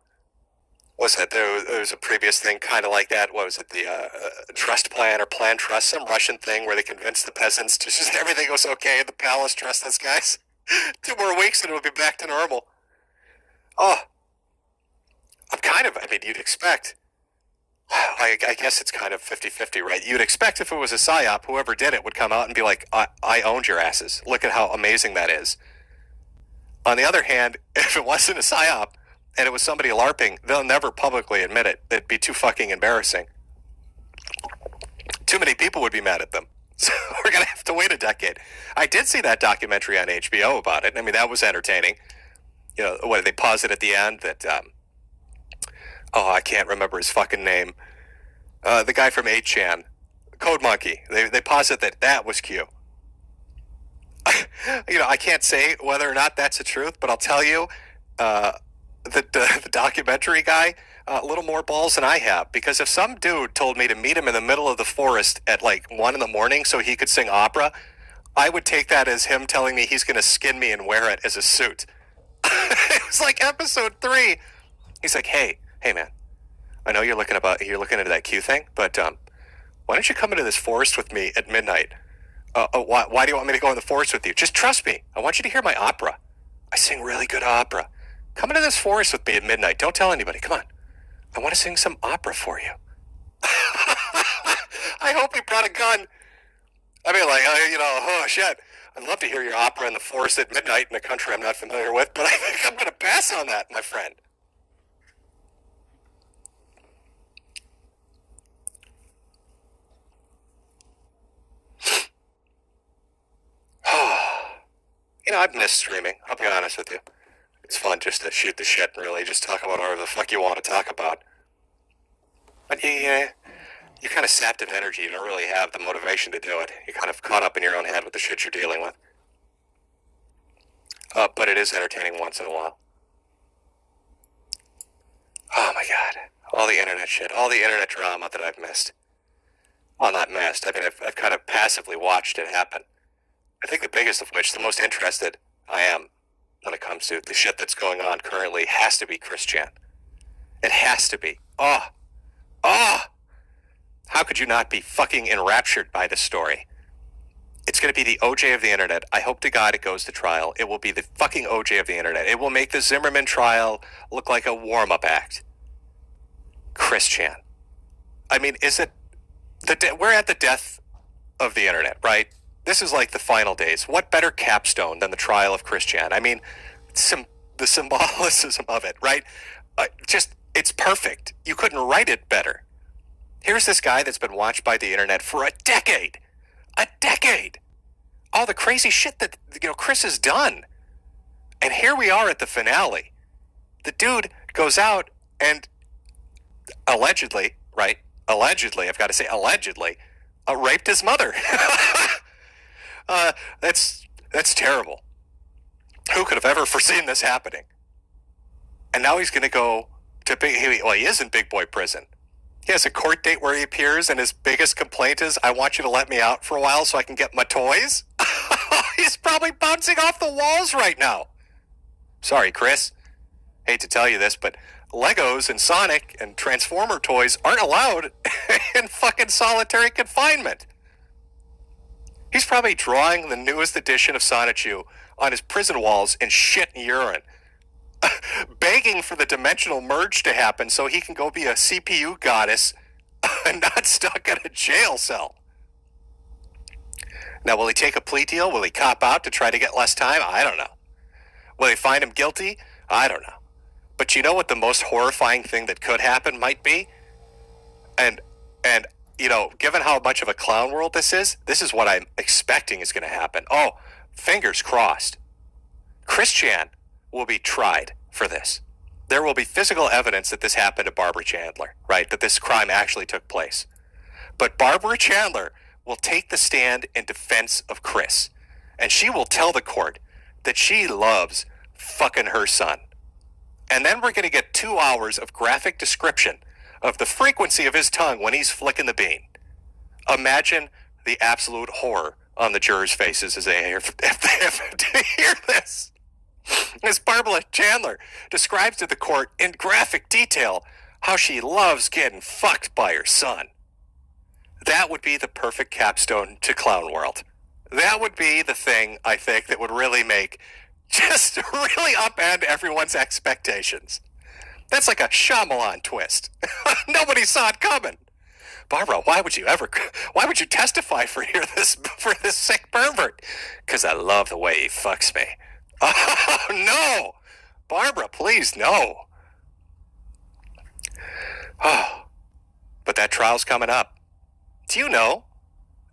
Was it? There was a previous thing kind of like that. What was it? The trust plan or plan trust? Some Russian thing where they convinced the peasants to just everything was okay in the palace. Trust us, guys. 2 more weeks and it'll be back to normal. Oh. I mean, you'd expect. I guess it's kind of 50-50, right? You'd expect if it was a psyop, whoever did it would come out and be like, I owned your asses. Look at how amazing that is. On the other hand, if it wasn't a psyop and it was somebody LARPing, they'll never publicly admit it. It'd be too fucking embarrassing. Too many people would be mad at them. So we're going to have to wait a decade. I did see that documentary on HBO about it. I mean, that was entertaining. You know, what did they pause it at the end? That, I can't remember his fucking name. The guy from 8chan, Code Monkey. They posit that was Q. You know, I can't say whether or not that's the truth, but I'll tell you, the documentary guy, a little more balls than I have. Because if some dude told me to meet him in the middle of the forest at like 1 a.m. so he could sing opera, I would take that as him telling me he's going to skin me and wear it as a suit. It was like episode 3. He's like, hey man, I know you're looking into that Q thing, but why don't you come into this forest with me at midnight? Why do you want me to go in the forest with you? Just trust me. I want you to hear my opera. I sing really good opera. Come into this forest with me at midnight. Don't tell anybody. Come on. I want to sing some opera for you. I hope he brought a gun. I mean, like, oh shit. I'd love to hear your opera in the forest at midnight in a country I'm not familiar with, but I think I'm going to pass on that, my friend. You know, I've missed streaming. I'll be honest with you. It's fun just to shoot the shit and really just talk about whatever the fuck you want to talk about. But you're kind of sapped of energy. You don't really have the motivation to do it. You're kind of caught up in your own head with the shit you're dealing with. But it is entertaining once in a while. Oh my god. All the internet shit. All the internet drama that I've missed. Well, not missed. I mean, I've kind of passively watched it happen. I think the biggest of which, the most interested I am when it comes to the shit that's going on currently, has to be Chris Chan. It has to be. How could you not be fucking enraptured by this story? It's going to be the OJ of the internet. I hope to God it goes to trial. It will be the fucking OJ of the internet. It will make the Zimmerman trial look like a warm-up act. Chris Chan. I mean, is it... we're at the death of the internet, right? This is like the final days. What better capstone than the trial of Chris Chan? I mean, the symbolicism of it, right? It's perfect. You couldn't write it better. Here's this guy that's been watched by the internet for a decade. A decade. All the crazy shit that, Chris has done. And here we are at the finale. The dude goes out and allegedly, right? Allegedly, I've got to say allegedly, raped his mother. That's terrible. Who could have ever foreseen this happening? And now he's going to go to he is in big boy prison. He has a court date where he appears, and his biggest complaint is, I want you to let me out for a while so I can get my toys. He's probably bouncing off the walls right now. Sorry, Chris. Hate to tell you this, but Legos and Sonic and Transformer toys aren't allowed in fucking solitary confinement. He's probably drawing the newest edition of Sonichu on his prison walls in shit and urine. begging for the dimensional merge to happen so he can go be a CPU goddess and not stuck in a jail cell. Now, will he take a plea deal? Will he cop out to try to get less time? I don't know. Will they find him guilty? I don't know. But you know what the most horrifying thing that could happen might be? And you know, given how much of a clown world this is what I'm expecting is going to happen. Oh, fingers crossed. Chris Chan will be tried for this. There will be physical evidence that this happened to Barbara Chandler, right? That this crime actually took place. But Barbara Chandler will take the stand in defense of Chris. And she will tell the court that she loves fucking her son. And then we're going to get 2 hours of graphic description of the frequency of his tongue when he's flicking the bean. Imagine the absolute horror on the jurors' faces as they hear this. As Barbara Chandler describes to the court in graphic detail how she loves getting fucked by her son. That would be the perfect capstone to Clown World. That would be the thing, I think, that would really just really upend everyone's expectations. That's like a Shyamalan twist. Nobody saw it coming. Barbara, why would you testify for this sick pervert? Because I love the way he fucks me. Oh, no. Barbara, please, no. Oh, but that trial's coming up. Do you know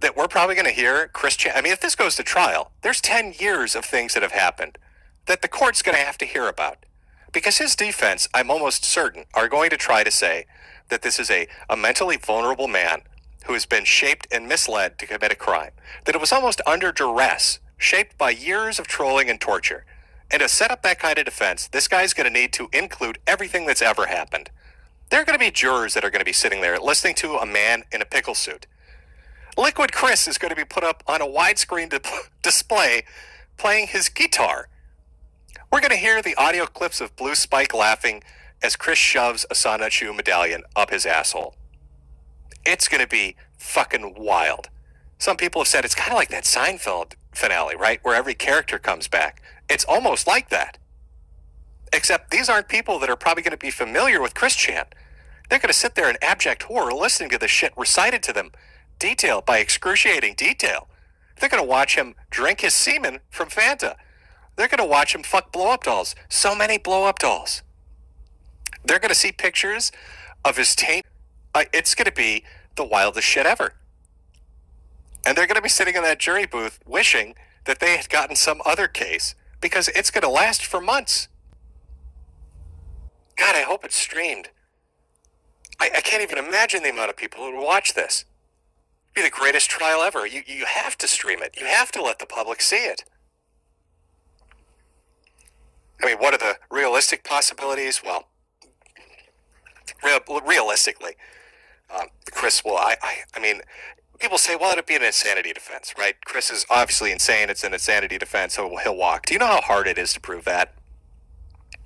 that we're probably going to hear Chris Chan? I mean, if this goes to trial, there's 10 years of things that have happened that the court's going to have to hear about. Because his defense, I'm almost certain, are going to try to say that this is a mentally vulnerable man who has been shaped and misled to commit a crime. That it was almost under duress, shaped by years of trolling and torture. And to set up that kind of defense, this guy's going to need to include everything that's ever happened. There are going to be jurors that are going to be sitting there listening to a man in a pickle suit. Liquid Chris is going to be put up on a widescreen display playing his guitar. We're going to hear the audio clips of Blue Spike laughing as Chris shoves a Sonichu medallion up his asshole. It's going to be fucking wild. Some people have said it's kind of like that Seinfeld finale, right? Where every character comes back. It's almost like that. Except these aren't people that are probably going to be familiar with Chris Chan. They're going to sit there in abject horror listening to the shit recited to them, detail by excruciating detail. They're going to watch him drink his semen from Fanta. They're going to watch him fuck blow-up dolls. So many blow-up dolls. They're going to see pictures of his taint. It's going to be the wildest shit ever. And they're going to be sitting in that jury booth wishing that they had gotten some other case because it's going to last for months. God, I hope it's streamed. I can't even imagine the amount of people who would watch this. It'd be the greatest trial ever. You have to stream it. You have to let the public see it. I mean, what are the realistic possibilities? Well, realistically, Chris will, I mean, people say, well, it'd be an insanity defense, right? Chris is obviously insane. It's an insanity defense, so he'll walk. Do you know how hard it is to prove that?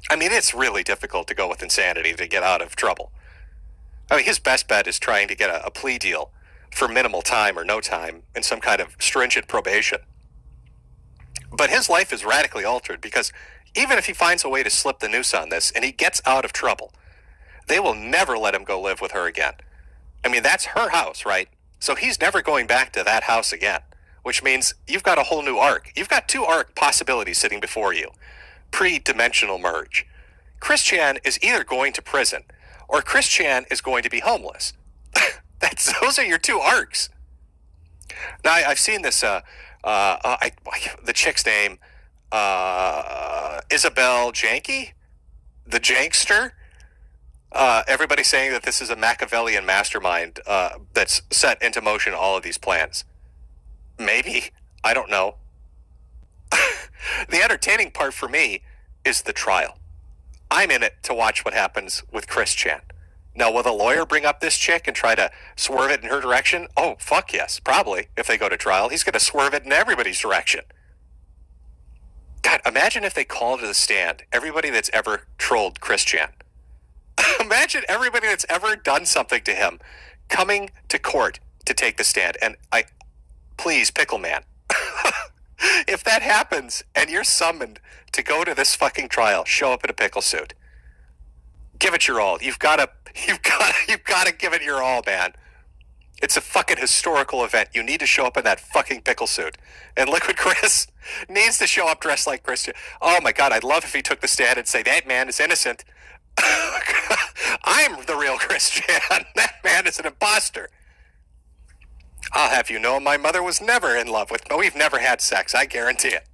I mean, it's really difficult to go with insanity to get out of trouble. I mean, his best bet is trying to get a plea deal for minimal time or no time in some kind of stringent probation. But his life is radically altered because even if he finds a way to slip the noose on this and he gets out of trouble, they will never let him go live with her again. I mean, that's her house, right? So he's never going back to that house again, which means you've got a whole new arc. You've got 2 arc possibilities sitting before you. Pre-dimensional merge. Chris Chan is either going to prison or Chris Chan is going to be homeless. Those are your 2 arcs. Now, I've seen this, the chick's name, Isabel Janky? The Jankster? Everybody's saying that this is a Machiavellian mastermind that's set into motion all of these plans. Maybe. I don't know. The entertaining part for me is the trial. I'm in it to watch what happens with Chris Chan. Now, will the lawyer bring up this chick and try to swerve it in her direction? Oh, fuck yes. Probably. If they go to trial, he's going to swerve it in everybody's direction. God, imagine if they call to the stand everybody that's ever trolled Chris Chan. Imagine everybody that's ever done something to him coming to court to take the stand. And please, Pickle Man, If that happens and you're summoned to go to this fucking trial, show up in a pickle suit. Give it your all. You've got to give it your all, man. It's a fucking historical event. You need to show up in that fucking pickle suit. And Liquid Chris needs to show up dressed like Christian. Oh my God, I'd love if he took the stand and say, that man is innocent. I'm the real Christian. That man is an imposter. I'll have you know my mother was never in love with me. We've never had sex, I guarantee it.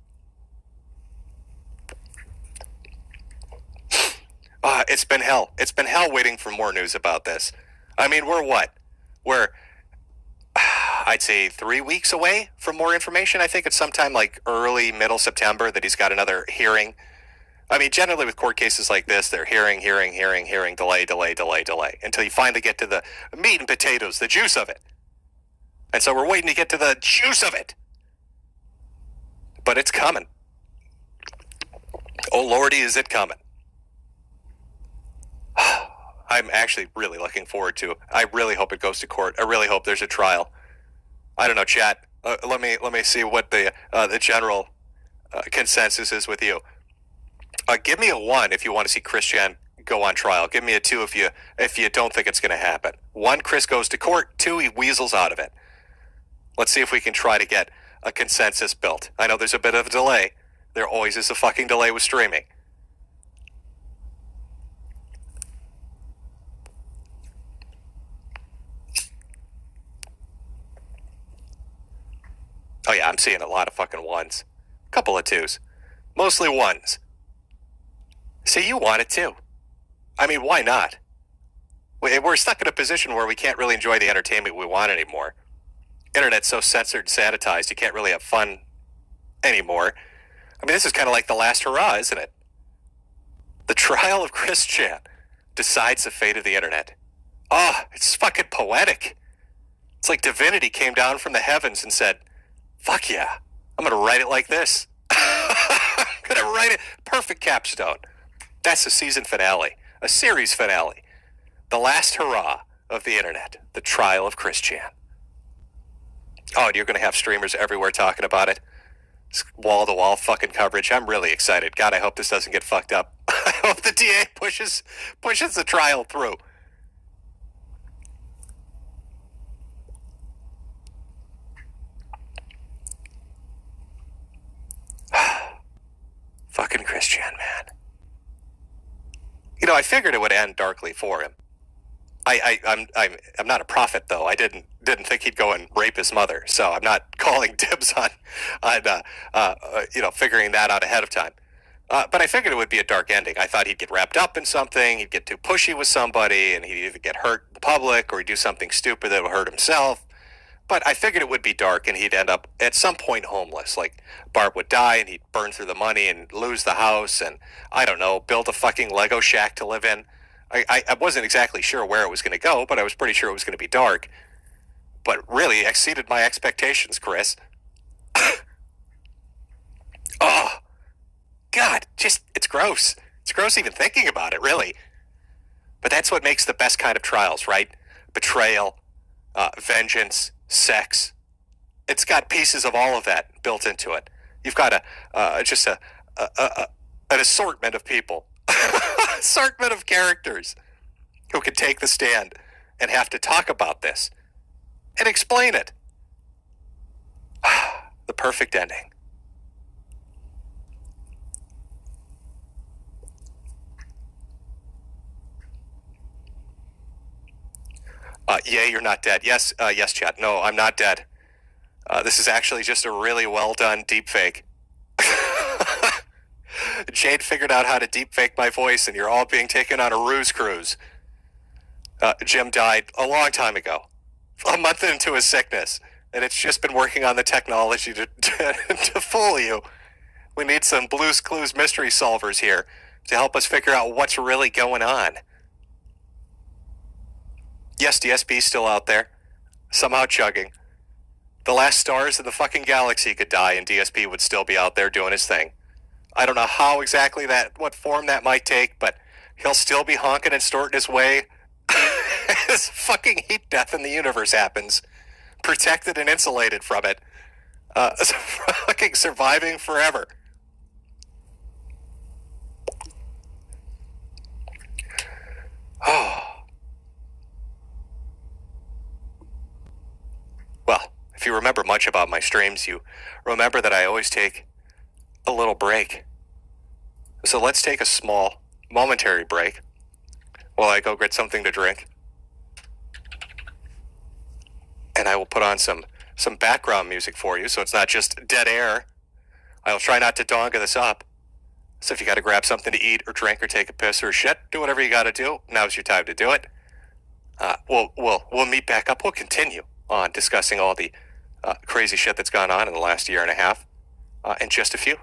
It's been hell. It's been hell waiting for more news about this. I mean, we're what? We're, I'd say 3 weeks away from more information. I think it's sometime like early, middle September that he's got another hearing. I mean, generally with court cases like this, they're hearing, delay, until you finally get to the meat and potatoes, the juice of it. And so we're waiting to get to the juice of it. But it's coming. Oh, Lordy, is it coming. I'm actually really looking forward to it. I really hope it goes to court. I really hope there's a trial. I don't know, chat. Let me see what the general consensus is with you. Give me a 1 if you want to see Christian go on trial. Give me a 2 if you don't think it's going to happen. 1, Chris goes to court. 2, he weasels out of it. Let's see if we can try to get a consensus built. I know there's a bit of a delay. There always is a fucking delay with streaming. Oh yeah, I'm seeing a lot of fucking 1s. Couple of 2s. Mostly 1s. See, you want it too. I mean, why not? We're stuck in a position where we can't really enjoy the entertainment we want anymore. Internet's so censored and sanitized, you can't really have fun anymore. I mean, this is kind of like the last hurrah, isn't it? The trial of Chris Chan decides the fate of the internet. Oh, it's fucking poetic. It's like divinity came down from the heavens and said, fuck yeah, I'm going to write it like this. I'm going to write it. Perfect capstone. That's a season finale, a series finale. The last hurrah of the internet, the trial of Chris Chan. Oh, and you're going to have streamers everywhere talking about it. Wall-to-wall fucking coverage. I'm really excited. God, I hope this doesn't get fucked up. I hope the DA pushes the trial through. Fucking Christian, man. You know, I figured it would end darkly for him. I'm not a prophet, though. I didn't think he'd go and rape his mother, so I'm not calling dibs on figuring that out ahead of time. But I figured it would be a dark ending. I thought he'd get wrapped up in something, he'd get too pushy with somebody, and he'd either get hurt in public or he'd do something stupid that would hurt himself. But I figured it would be dark and he'd end up at some point homeless. Like Barb would die and he'd burn through the money and lose the house and, I don't know, build a fucking Lego shack to live in. I wasn't exactly sure where it was going to go, but I was pretty sure it was going to be dark. But really exceeded my expectations, Chris. Oh, God, it's gross. It's gross even thinking about it, really. But that's what makes the best kind of trials, right? Betrayal, vengeance, sex. It's got pieces of all of that built into it. You've got an assortment of people, assortment of characters who can take the stand and have to talk about this and explain it. The perfect ending. Yay, you're not dead. Yes, yes, chat. No, I'm not dead. This is actually just a really well done deepfake. Jade figured out how to deepfake my voice, and you're all being taken on a ruse cruise. Jim died a long time ago, a month into his sickness, and it's just been working on the technology to fool you. We need some Blue's Clues mystery solvers here to help us figure out what's really going on. Yes, DSB's still out there, somehow chugging. The last stars in the fucking galaxy could die and DSB would still be out there doing his thing. I don't know how exactly what form that might take, but he'll still be honking and snorting his way as fucking heat death in the universe happens, protected and insulated from it. fucking surviving forever. Oh. Well, if you remember much about my streams, you remember that I always take a little break. So let's take a small, momentary break while I go get something to drink. And I will put on some background music for you so it's not just dead air. I'll try not to donga this up. So if you got to grab something to eat or drink or take a piss or shit, do whatever you got to do. Now's your time to do it. We'll meet back up. We'll continue on discussing all the crazy shit that's gone on in the last year and a half in just a few.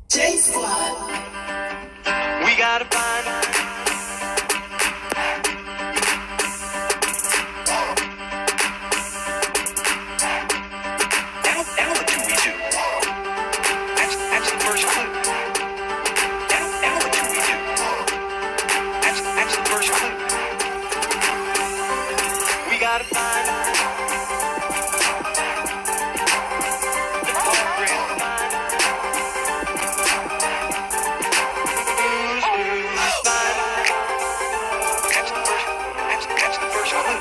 J Squad. We gotta find down the 2v2. That's the first clue. Down the 2v2. That's the first clue. We gotta find the culprit. That's the first clue.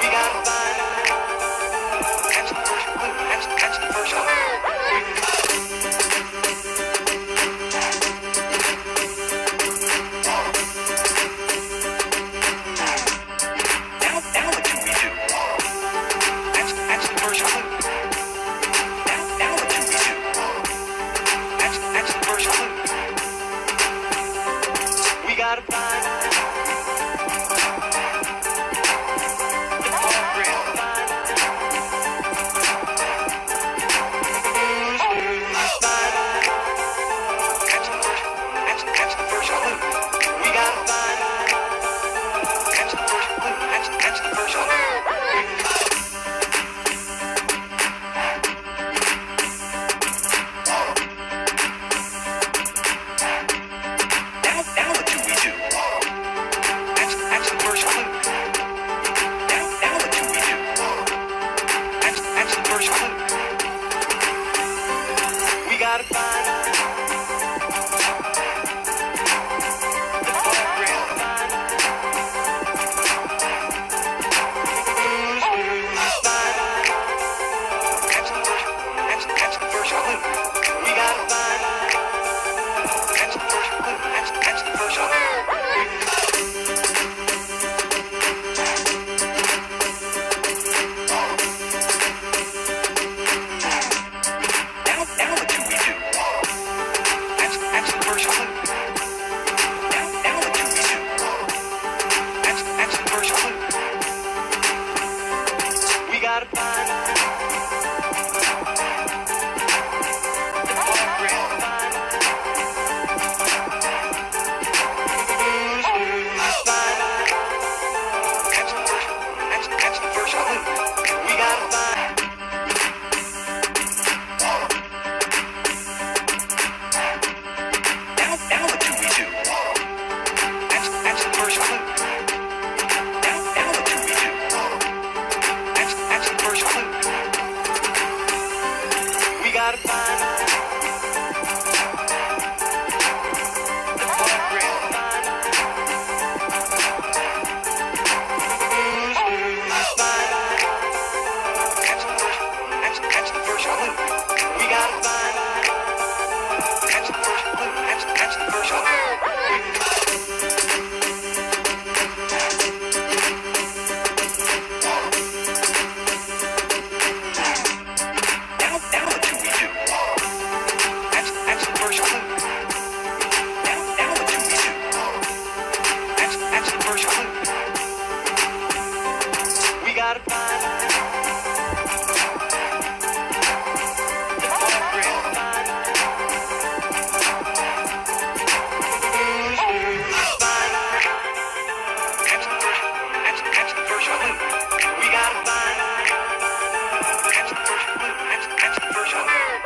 We gotta find. That's the first clue. That's the first clue. Down the 2v2. That's the first clue. Down the 2v2. That's the first clue. We gotta find the culprit. That's the first clue. We gotta find. That's the first clue. That's the first clue. Down the 2v2. That's the first clue. Down the 2v2. That's the first clue. We gotta find the culprit. That's the first clue. We gotta find. That's the first clue. That's the first clue. Down the 2v2. That's the first clue. Down the 2v2. That's the first clue. We gotta find the culprit. That's the first clue. We gotta find. Down the 2v2. That's the first clue. Down the 2v2. That's the first clue. We gotta find the culprit. That's the first clue. We gotta find. That's the first clue. That's the first clue. Down the 2v2. That's the first clue. Down the 2v2. That's the first clue. We gotta find the culprit. That's the first clue. We gotta find. That's the first clue. That's the first clue.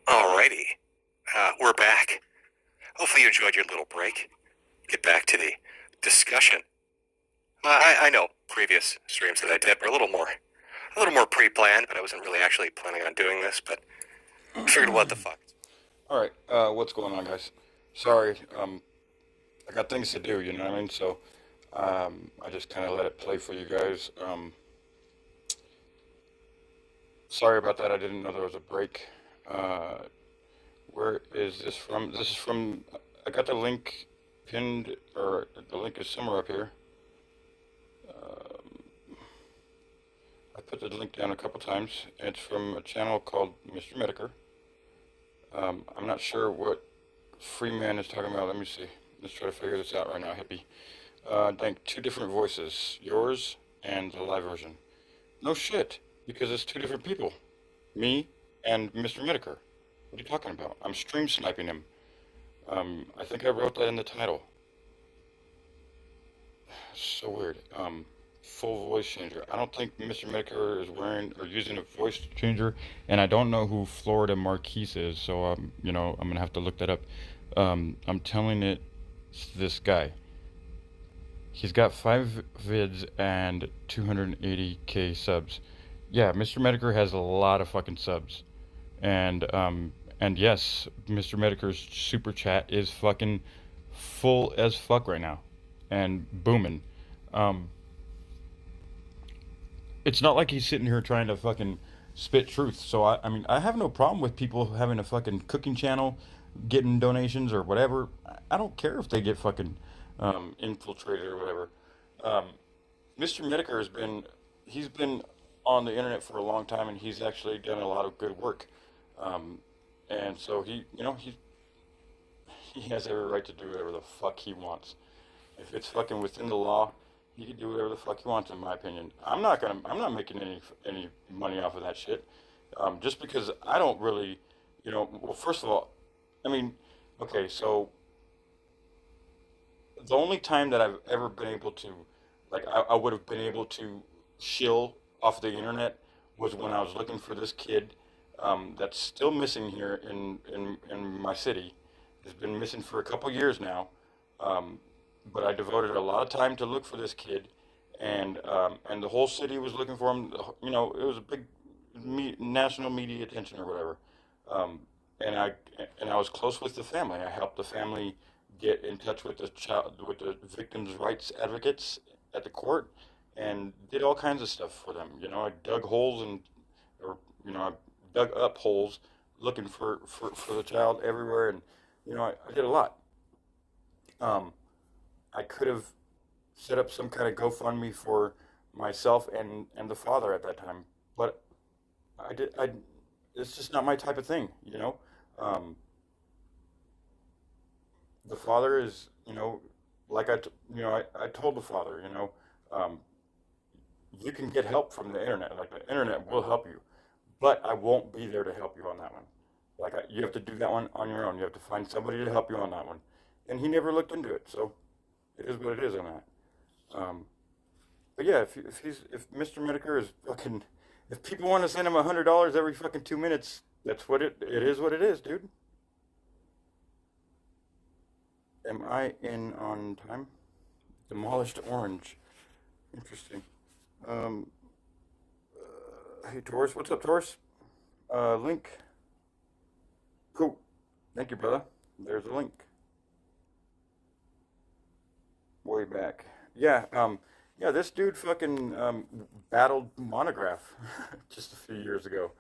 Alrighty. We're back. Hopefully you enjoyed your little break. Get back to the discussion I know previous streams that I did were a little more pre-planned, but I wasn't really actually planning on doing this. But I figured, what the fuck? All right, what's going on, guys? Sorry, I got things to do, you know what I mean? So, I just kind of let it play for you guys. Sorry about that. I didn't know there was a break. Uh, where is this from? This is from. I got the link pinned, or the link is somewhere up here. I put the link down a couple times. It's from a channel called Mr. Metokur. I'm not sure what Freeman is talking about. Let me see. Let's try to figure this out right now, hippie. I think two different voices, yours and the live version. No shit, because it's two different people. Me and Mr. Metokur. What are you talking about? I'm stream sniping him. I think I wrote that in the title. So weird. Full voice changer. I don't think Mr. Metokur is wearing or using a voice changer, and I don't know who Florida Marquise is, so I'm gonna have to look that up. I'm telling it this guy. He's got 5 vids and 280k subs. Yeah, Mr. Metokur has a lot of fucking subs. And yes, Mr. Metokur's super chat is fucking full as fuck right now. And booming. Um, it's not like he's sitting here trying to fucking spit truth. So I mean, I have no problem with people having a fucking cooking channel, getting donations or whatever. I don't care if they get fucking infiltrated or whatever. Um, Mr. Metokur he's been on the internet for a long time, and he's actually done a lot of good work. Um, and so he has every right to do whatever the fuck he wants. If it's fucking within the law, he can do whatever the fuck he wants, in my opinion. I'm not making any money off of that shit. Just because I don't really, well, first of all, I mean, okay, so the only time that I've ever been able to, like, I would have been able to shill off the internet was when I was looking for this kid that's still missing here in my city. He's been missing for a couple years now. Um, but I devoted a lot of time to look for this kid, and the whole city was looking for him. It was a big national media attention or whatever. Um, and I was close with the family. I helped the family get in touch with the victims' rights advocates at the court, and did all kinds of stuff for them. I dug holes or I dug up holes looking for the child everywhere, and I did a lot. Um, I could have set up some kind of GoFundMe for myself and the father at that time, but I it's just not my type of thing. Um, the father is, like I told the father, um, you can get help from the internet. Like, the internet will help you, but I won't be there to help you on that one. Like, you have to do that one on your own. You have to find somebody to help you on that one. And he never looked into it, so it is what it is on that. Um, but yeah, if Mr. Metokur is fucking, if people want to send him $100 every fucking 2 minutes, that's what it is. What it is, dude. Am I in on time? Demolished orange. Interesting. Um, hey, Taurus, what's up, Taurus? Link. Cool. Thank you, brother. There's a link. Way back. Yeah, this dude fucking battled Monograph just a few years ago,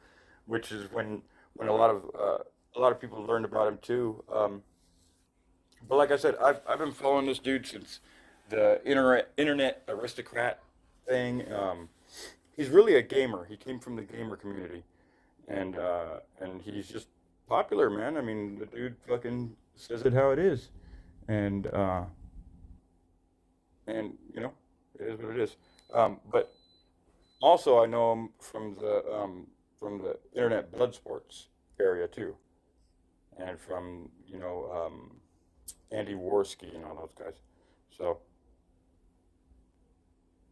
which is when a lot of people learned about him too. But like I said, I've been following this dude since the internet aristocrat thing. He's really a gamer. He came from the gamer community, and he's just popular, man. I mean, the dude fucking says it how it is, and and it is what it is. But also, I know him from the internet blood sports area too, and from Andy Worski and all those guys. So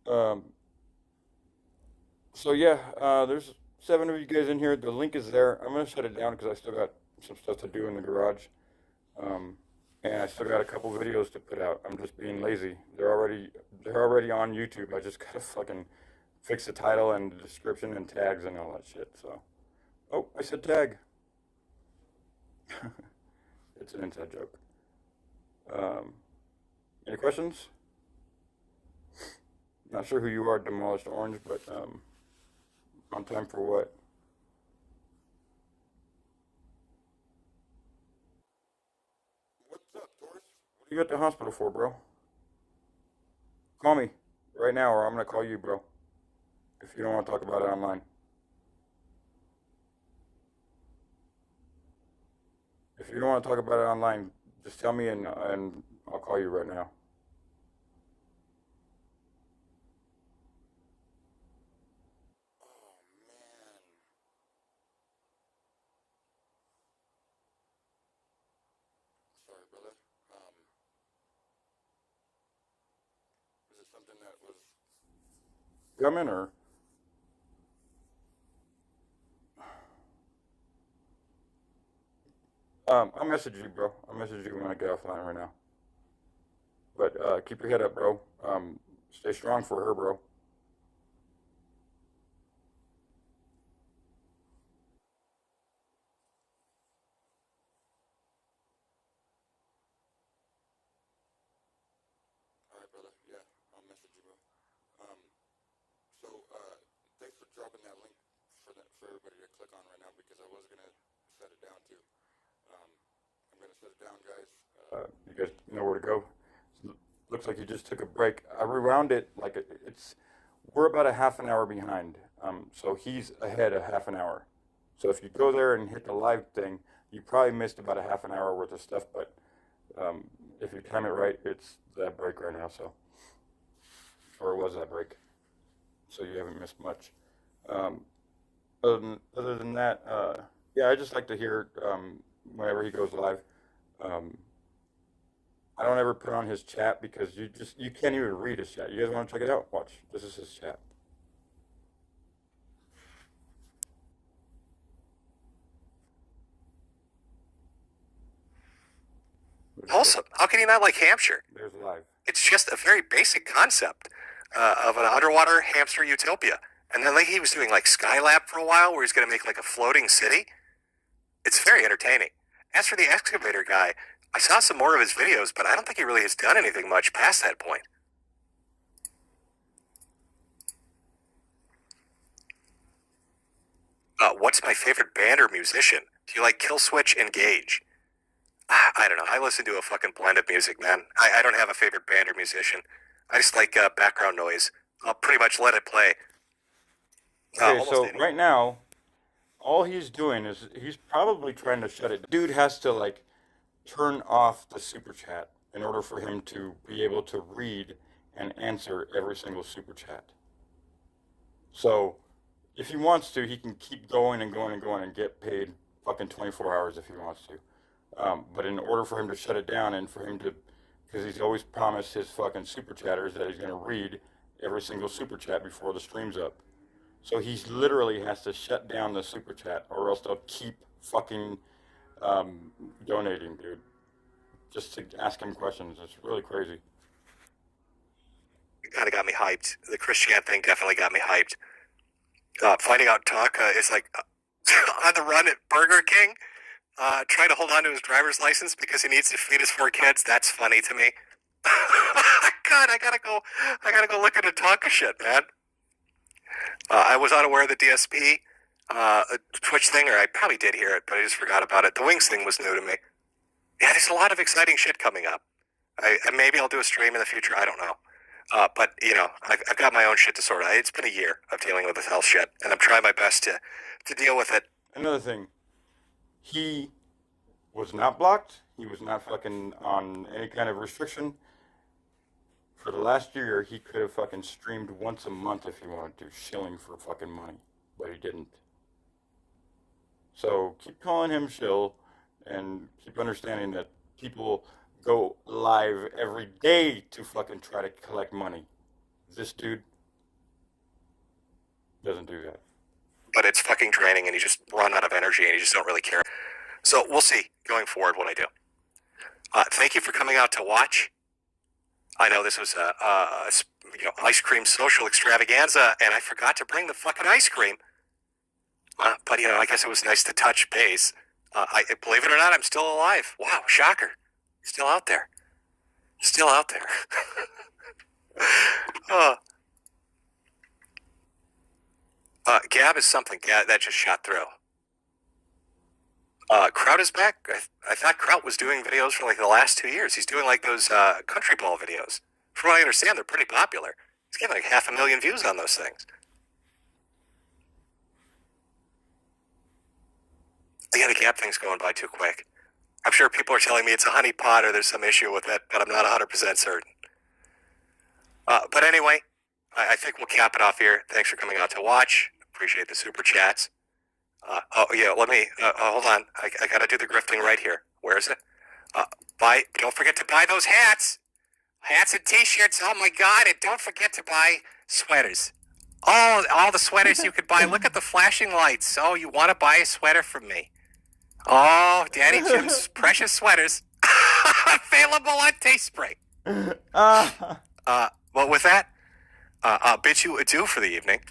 um, yeah, there's 7 of you guys in here. The link is there. I'm gonna shut it down because I still got some stuff to do in the garage. Um, and I still got a couple videos to put out. I'm just being lazy. They're already on YouTube. I just gotta fucking fix the title and the description and tags and all that shit. So, oh, I said tag. It's an inside joke. Any questions? Not sure who you are, Demolished Orange, but on time for what? What's up, Doris? What are you at the hospital for, bro? Call me right now, or I'm gonna call you, bro. If you don't want to talk about it online. If you don't want to talk about it online, just tell me and I'll call you right now. Oh man. Sorry, brother. Is it something that was coming or? I'll message you, bro. I'll message you when I get offline right now. But keep your head up, bro. Stay strong for her, bro. All right, brother. Yeah, I'll message you, bro. Um, so thanks for dropping that link for everybody to click on right now because I was gonna set it down too. Um, I'm gonna set it down, guys. You guys know where to go. Looks like you just took a break. I rewound it like it's. We're about a half an hour behind. So he's ahead a half an hour. So if you go there and hit the live thing, you probably missed about a half an hour worth of stuff. But if you time it right, it's that break right now. So, or it was that break. So you haven't missed much. Um, other than that, yeah, I just like to hear whenever he goes live. Um, I don't ever put on his chat because you can't even read his chat. You guys want to check it out? Watch. This is his chat. Also, how can you not like Hampshire? There's live. It's just a very basic concept of an underwater hamster utopia. And then like he was doing like Skylab for a while, where he's going to make like a floating city. It's very entertaining. As for the excavator guy, I saw some more of his videos, but I don't think he really has done anything much past that point. What's my favorite band or musician? Do you like Killswitch and Gage? I don't know. I listen to a fucking blend of music, man. I don't have a favorite band or musician. I just like background noise. I'll pretty much let it play. Okay, so right now, all he's doing is he's probably trying to shut it. Dude has to like turn off the super chat in order for him to be able to read and answer every single super chat. So if he wants to, he can keep going and going and going and get paid fucking 24 hours if he wants to. But in order for him to shut it down and for him to, because he's always promised his fucking super chatters that he's going to read every single super chat before the stream's up. So he literally has to shut down the super chat or else they'll keep fucking donating, dude. Just to ask him questions. It's really crazy. It kind of got me hyped. The Christian thing definitely got me hyped. Finding out Taka is like on the run at Burger King, trying to hold on to his driver's license because he needs to feed his 4 kids. That's funny to me. God, I gotta go look at the Taka shit, man. I was unaware of the DSP Twitch thing, or I probably did hear it, but I just forgot about it. The Wings thing was new to me. Yeah, there's a lot of exciting shit coming up. Maybe I'll do a stream in the future. I don't know. But, you know, I've got my own shit to sort out. It's been a year of dealing with this health shit, and I'm trying my best to deal with it. Another thing, he was not blocked. He was not fucking on any kind of restriction. For the last year, he could have fucking streamed once a month if he wanted to, shilling for fucking money, but he didn't. So keep calling him shill, and keep understanding that people go live every day to fucking try to collect money. This dude doesn't do that. But it's fucking draining, and you just run out of energy, and you just don't really care. So we'll see going forward what I do. Thank you for coming out to watch. I know this was a ice cream social extravaganza, and I forgot to bring the fucking ice cream. But I guess it was nice to touch base. I believe it or not, I'm still alive. Wow, shocker! Still out there. Still out there. Gab is something. Gab, that just shot through. Kraut is back. I thought Kraut was doing videos for like the last 2 years. He's doing like those country ball videos. From what I understand, they're pretty popular. He's getting like 500,000 views on those things. Yeah, the Gab thing's going by too quick. I'm sure people are telling me it's a honeypot or there's some issue with it, but I'm not 100% certain. But anyway, I think we'll cap it off here. Thanks for coming out to watch. Appreciate the super chats. Let me, hold on. I gotta do the grifting right here. Where is it? Don't forget to buy those hats. Hats and t-shirts. Oh my God. And don't forget to buy sweaters. All the sweaters you could buy. Look at the flashing lights. Oh, you want to buy a sweater from me? Oh, Daddy Jim's precious sweaters. Available on Teespring. Well, with that, I'll bid you adieu for the evening.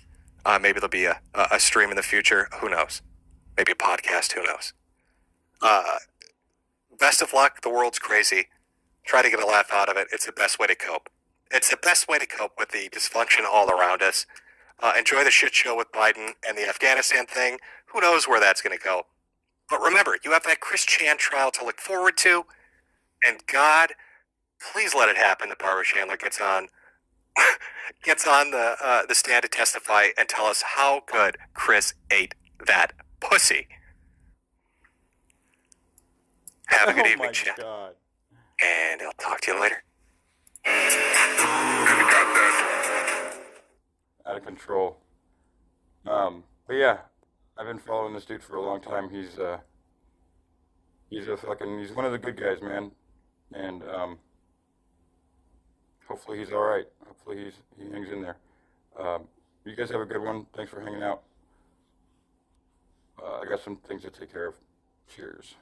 Maybe there'll be a stream in the future. Who knows? Maybe a podcast. Who knows? Best of luck. The world's crazy. Try to get a laugh out of it. It's the best way to cope. It's the best way to cope with the dysfunction all around us. Enjoy the shit show with Biden and the Afghanistan thing. Who knows where that's going to go? But remember, you have that Chris Chan trial to look forward to. And God, please let it happen that Barbara Chandler gets on the stand to testify and tell us how good Chris ate that pussy. Have a good evening, chat. God. And I'll talk to you later. Out of control. But yeah, I've been following this dude for a long time. He's one of the good guys, man. And hopefully he's all right. Hopefully he hangs in there. You guys have a good one. Thanks for hanging out. I got some things to take care of. Cheers.